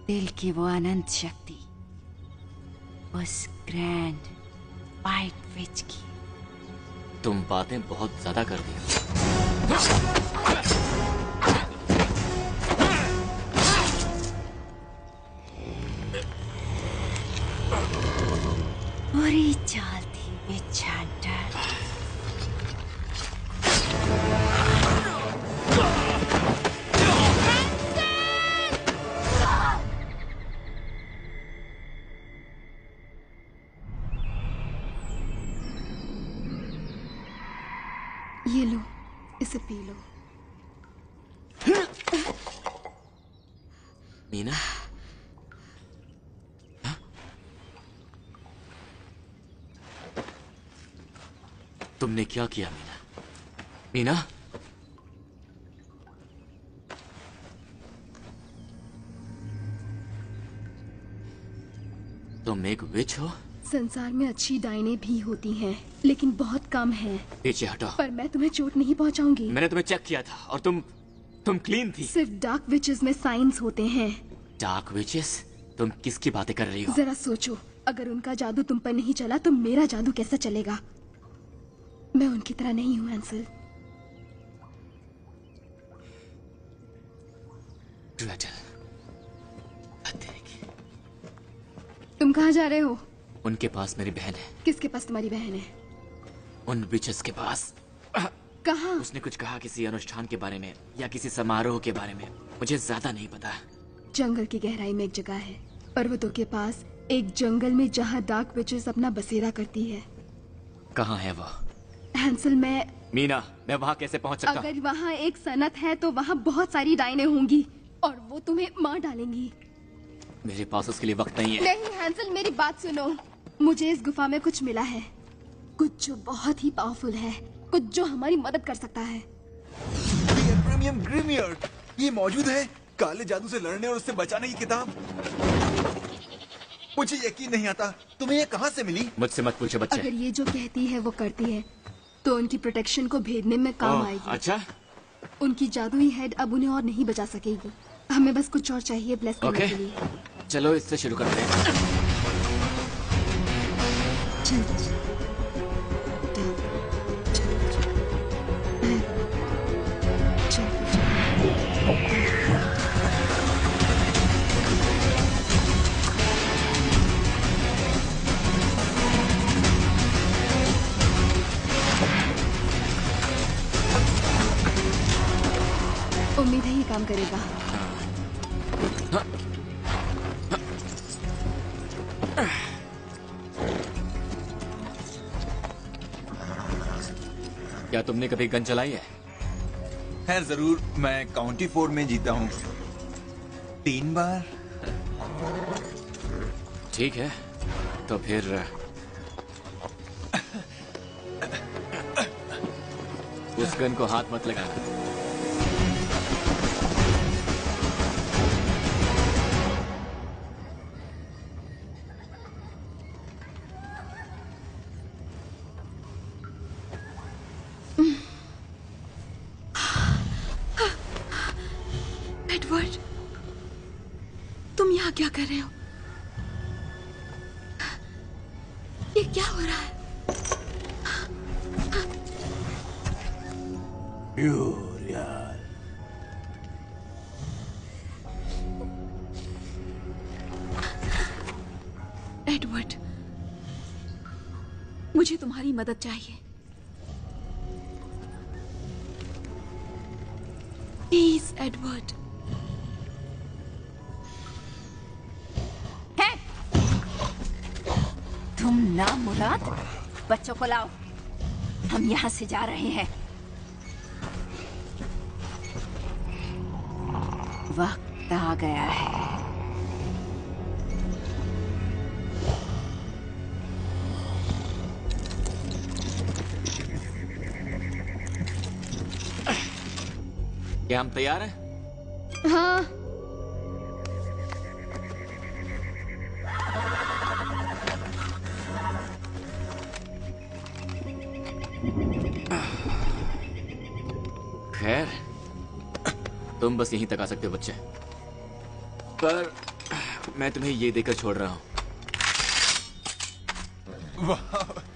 दिल की वो अनंत शक्ति, उस ग्रैंड वाइट विच की। तुम बातें बहुत ज्यादा कर दी। बुरी चाल थी विच हंटर। ये लो, इसे पी लो। मीना, तुमने क्या किया मीना? मीना, तुम एक विच हो? संसार में अच्छी डायनें भी होती हैं, लेकिन बहुत कम हैं। पीछे हटो। पर मैं तुम्हें चोट नहीं पहुंचाऊंगी। मैंने तुम्हें चेक किया था और तुम क्लीन थी। सिर्फ डार्क विचेस में साइंस होते हैं। Dark witches? तुम किसकी बातें कर रही हो? जरा सोचो, अगर उनका जादू तुम पर नहीं चला तो मेरा जादू कैसा चलेगा? मैं उनकी तरह नहीं हूँ हैंसल। तुम कहाँ जा रहे हो? उनके पास मेरी बहन है। किसके पास तुम्हारी बहन है? उन विचेस के पास। कहाँ? उसने कुछ कहा किसी अनुष्ठान के बारे में या किसी समारोह के बारे में, मुझे ज्यादा नहीं पता। जंगल की गहराई में एक जगह है, पर्वतों के पास एक जंगल में, जहाँ डार्क विचेस अपना बसेरा करती है। कहाँ है वो? हैंसल, मीना, मैं वहाँ कैसे पहुँच सकता? अगर वहाँ एक सनत है तो वहाँ बहुत सारी डायनें होंगी और वो तुम्हें मार डालेंगी। मेरे पास उसके लिए वक्त नहीं है। नहीं हैंसल, मेरी बात सुनो। मुझे इस गुफा में कुछ मिला है, कुछ जो बहुत ही पावरफुल है, कुछ जो हमारी मदद कर सकता है। प्रीमियम ग्रीमियर, ये मौजूद है। काले जादू से लड़ने और उससे बचाने की किताब। मुझे यकीन नहीं आता, तुम्हें ये कहाँ से मिली? मुझसे मत पूछो बच्चे। अगर ये जो कहती है वो करती है तो उनकी प्रोटेक्शन को भेदने में काम आएगी। अच्छा? उनकी जादुई हेड अब उन्हें और नहीं बचा सकेगी। हमें बस कुछ और चाहिए ब्लेस करने के लिए। चलो इससे शुरू करते हैं। उम्मीद है ये काम करेगा। क्या तुमने कभी गन चलाई है? है जरूर, मैं काउंटी फोर्ड में जीता हूँ 3 बार। ठीक है, तो फिर उस गन को हाथ मत लगाना। एडवर्ड, यहाँ क्या कर रहे हो? ये क्या हो रहा है? यार, एडवर्ड, मुझे तुम्हारी मदद चाहिए। Please Edward. है? तुम ना मुराद, बच्चों को लाओ, हम यहाँ से जा रहे हैं। वक्त आ गया है। क्या हम तैयार हैं? हाँ। खैर, तुम बस यहीं तक आ सकते हो बच्चे, पर मैं तुम्हें ये देकर छोड़ रहा हूँ।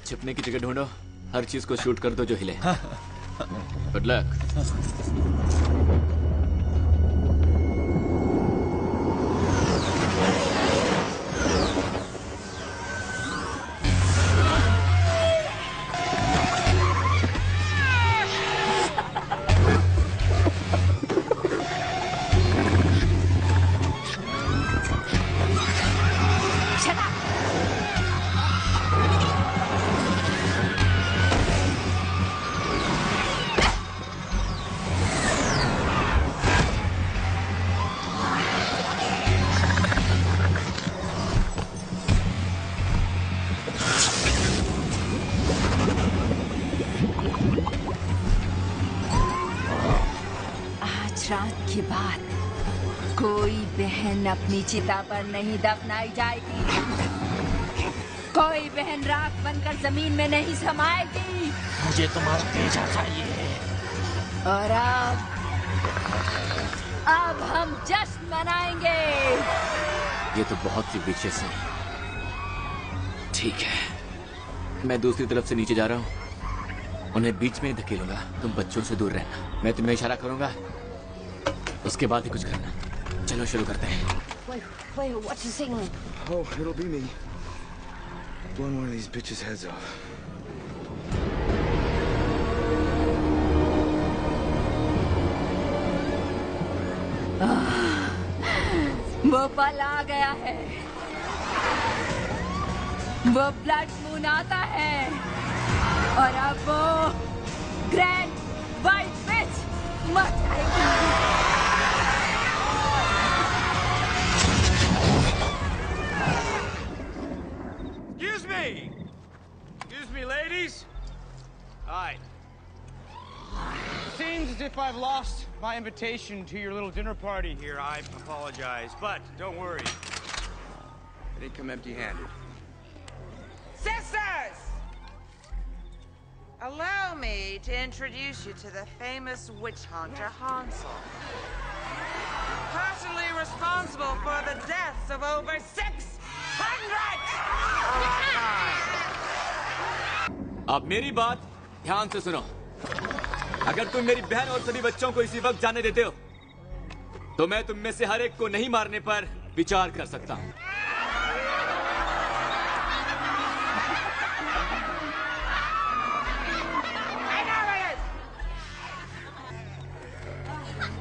छिपने की जगह ढूंढो, हर चीज को शूट कर दो जो हिले। Good luck. रात के बाद कोई बहन अपनी चिता पर नहीं दफनाई जाएगी, कोई बहन राख बनकर जमीन में नहीं समाएगी। मुझे तुम्हारा तेजा चाहिए। और अब हम जश्न मनाएंगे। ये तो बहुत सी विशेष है। ठीक है, मैं दूसरी तरफ से नीचे जा रहा हूँ, उन्हें बीच में धकेलूंगा। तुम बच्चों से दूर रहना, मैं तुम्हें इशारा करूंगा, उसके बाद ही कुछ करना। चलो शुरू करते हैं। Wait, what's the signal? Oh, it'll be me. Blowing one of these bitches' heads off. वो पल आ गया है, वो ब्लड मून आता है, और अब वो ग्रैंड वाइट विच मर जाएगी। Excuse me, ladies. Hi. Seems as if I've lost my invitation to your little dinner party here. I apologize, but don't worry. I didn't come empty-handed. Sisters! Allow me to introduce you to the famous witch hunter Hansel. Personally responsible for the deaths of over 600! अब मेरी बात ध्यान से सुनो। अगर तुम मेरी बहन और सभी बच्चों को इसी वक्त जाने देते हो, तो मैं तुम में से हर एक को नहीं मारने पर विचार कर सकता हूँ।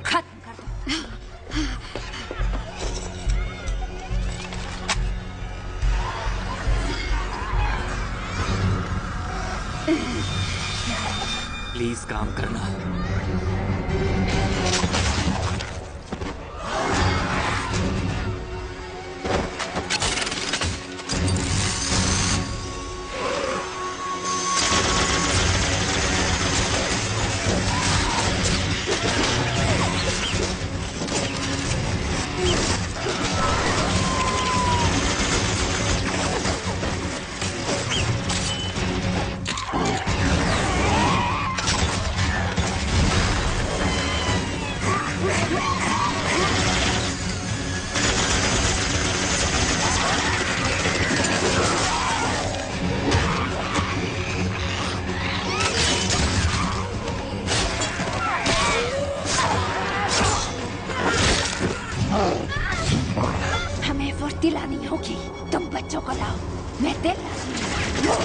खत्म कर दो। प्लीज काम करना। मूर्ति लानी होगी। तुम बच्चों को लाओ, मैं दिल लाती हूँ।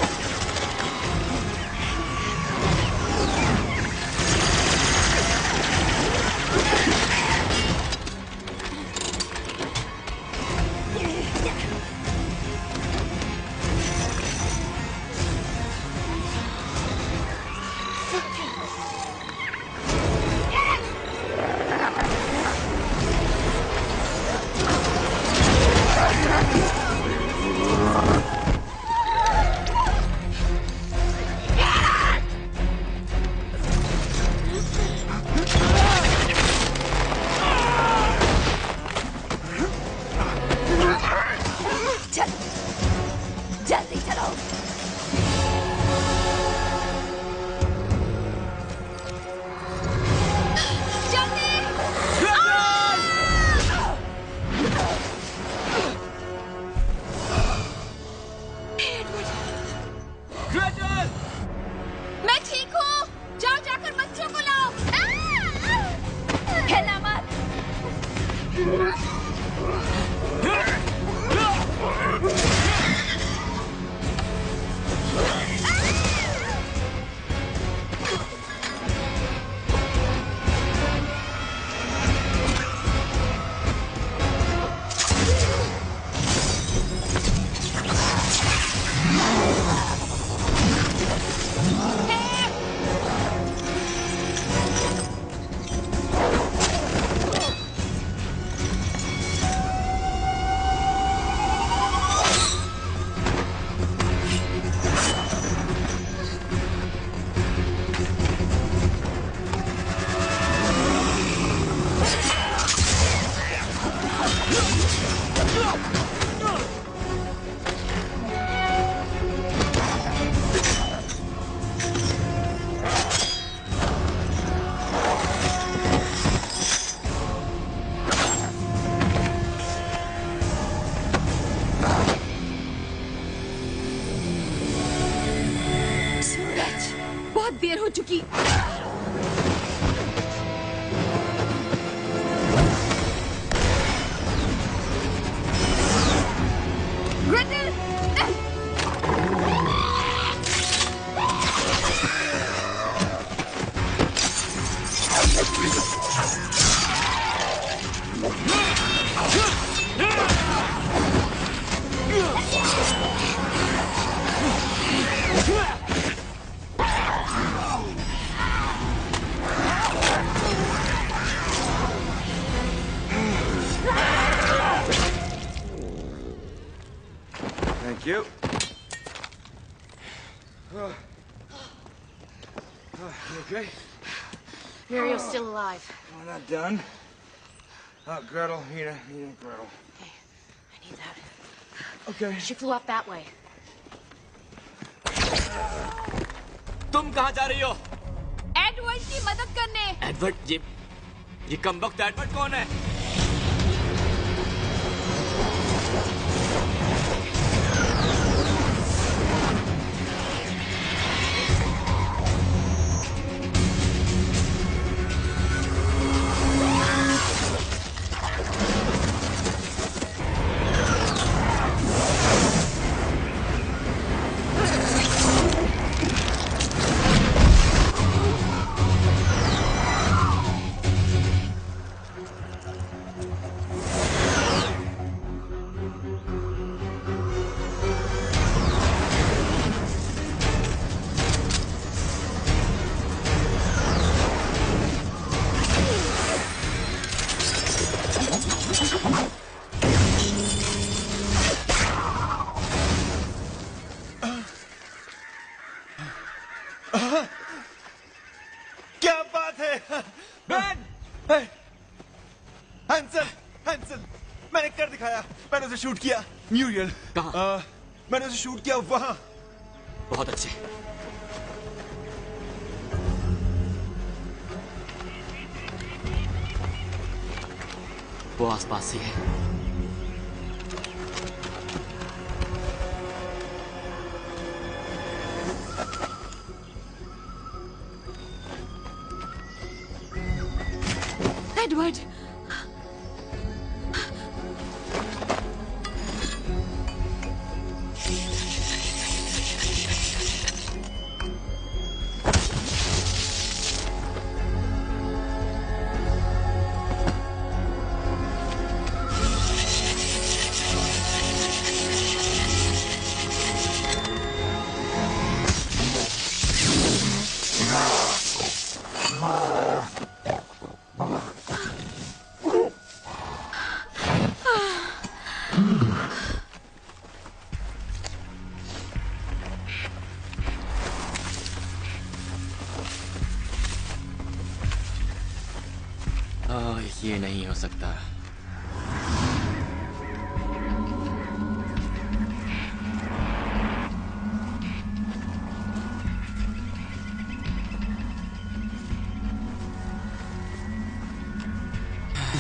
देर हो चुकी। Thank you. You okay? Muriel's still alive. We're not done. Gretel, Nina, Gretel. Okay, I need that. Okay. She flew up that way. तुम कहाँ जा रही हो? एडवर्ड की मदद करने। एडवर्ड, ये कमबख्त एडवर्ड कौन है? क्या बात है बेन? हैंसल, मैंने कर दिखाया। मैंने उसे शूट किया। म्यूरियल कहाँ? मैंने उसे शूट किया वहाँ। बहुत अच्छे। वो आसपास ही है। एडवर्ड, ये नहीं हो सकता।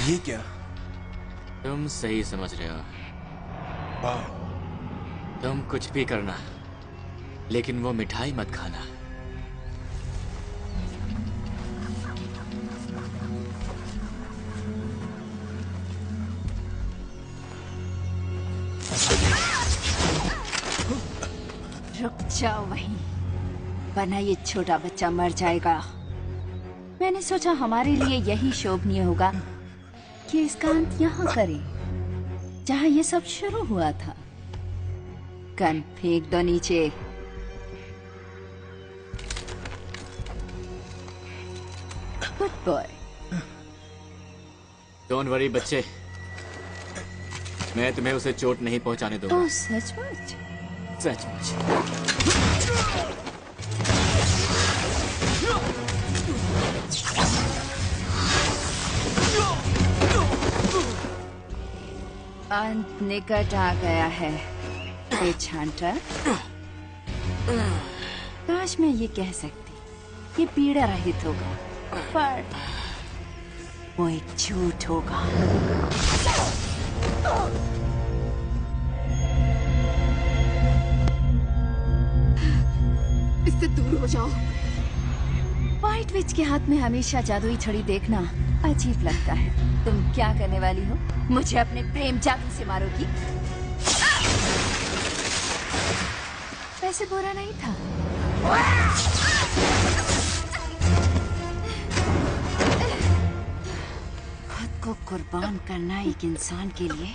ये क्या? तुम सही समझ रहे हो। तुम कुछ भी करना, लेकिन वो मिठाई मत खाना। रुक जाओ वहीं, वरना ये छोटा बच्चा मर जाएगा। मैंने सोचा हमारे लिए यही शोभनीय होगा कि इसका अंत यहाँ करें, जहाँ ये सब शुरू हुआ था। गन फेंक दो नीचे। Good boy. डोंट वरी बच्चे, मैं तुम्हें उसे चोट नहीं पहुंचाने दूंगा। ओह सचमुच? सचमुच। अंत निकट आ गया है विच हंटर। काश मैं ये कह सकती, ये पीड़ा रहित होगा, पर वो एक झूठ होगा। इससे दूर हो जाओ। व्हाइट विच के हाथ में हमेशा जादुई छड़ी देखना अजीब लगता है। तुम क्या करने वाली हो? मुझे अपने प्रेम जादू से मारोगी? वैसे बुरा नहीं था। खुद को कुर्बान करना एक इंसान के लिए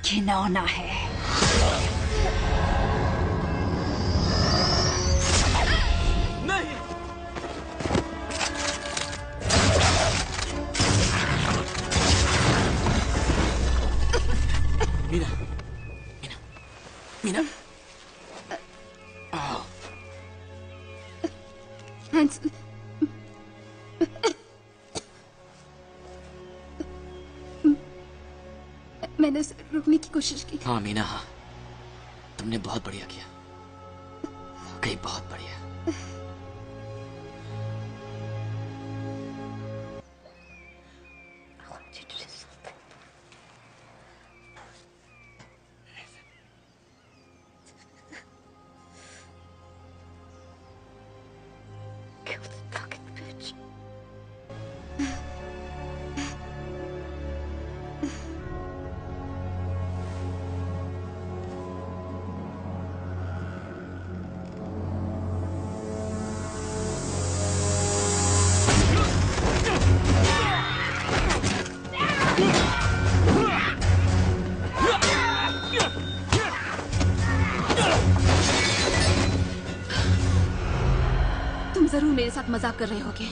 घिनौना है। नहीं। मीना, मीना, मीना। हैंसल, मैंने उसे रोकने की कोशिश की। हाँ मीना, हाँ, तुमने बहुत बढ़िया किया। कहीं बहुत बढ़िया। तुम जरूर मेरे साथ मजाक कर रहे होगे।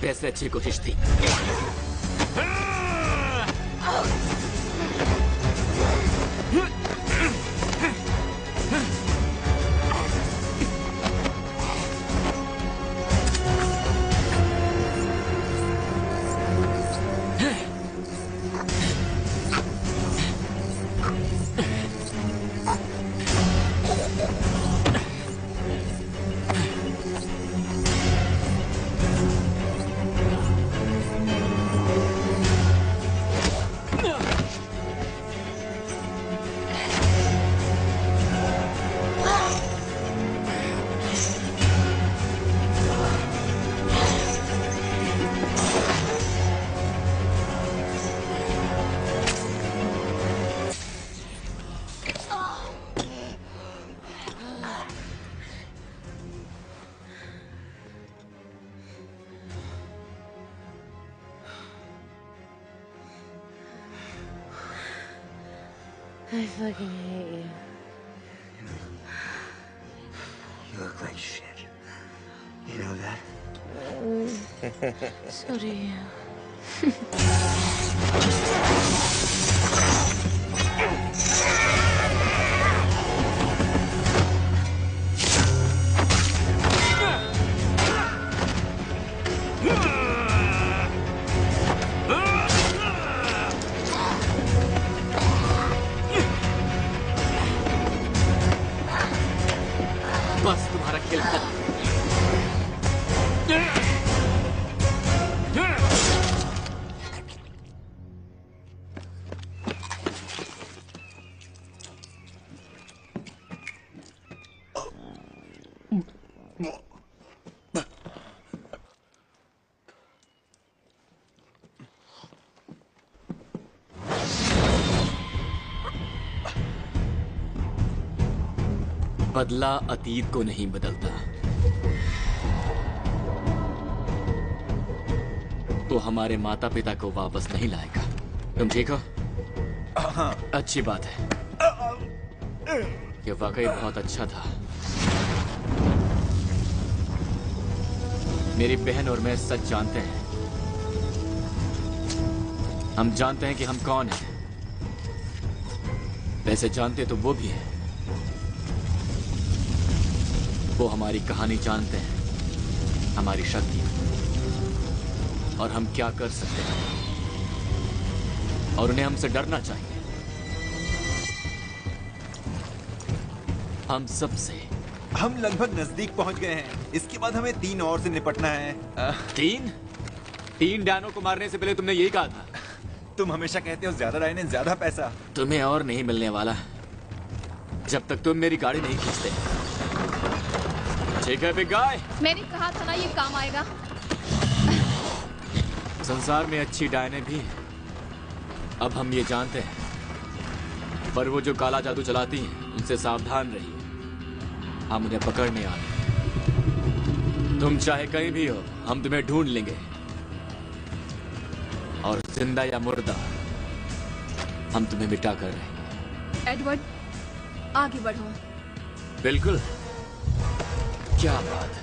वैसे अच्छी कोशिश थी। I fucking hate you. You look like shit. You know that? So do you. बस तुम्हारा खेल खत्म। बदला अतीत को नहीं बदलता, तो हमारे माता पिता को वापस नहीं लाएगा। तुम ठीक हो? अच्छी बात है। ये वाकई बहुत अच्छा था। मेरी बहन और मैं सच जानते हैं। हम जानते हैं कि हम कौन हैं। वैसे जानते तो वो भी हैं। वो हमारी कहानी जानते हैं, हमारी शक्ति और हम क्या कर सकते हैं, और उन्हें हमसे डरना चाहिए। हम सबसे। हम लगभग नजदीक पहुंच गए हैं। इसके बाद हमें 3 और से निपटना है। 3 डायनों को मारने से पहले तुमने यही कहा था। तुम हमेशा कहते हो ज्यादा डायने ज्यादा पैसा। तुम्हें और नहीं मिलने वाला जब तक तुम मेरी गाड़ी नहीं खींचते। ठीक है बिग गाय। मैंने कहा था ना ये काम आएगा। संसार में अच्छी डायने भी हैं, अब हम ये जानते हैं। पर वो जो काला जादू चलाती हैं, उनसे सावधान रहिए। हम उन्हें पकड़ने आए। तुम चाहे कहीं भी हो, हम तुम्हें ढूंढ लेंगे। और जिंदा या मुर्दा, हम तुम्हें मिटा कर रहेंगे। एडवर्ड, आगे बढ़ो। बिल्कुल। क्या बात है।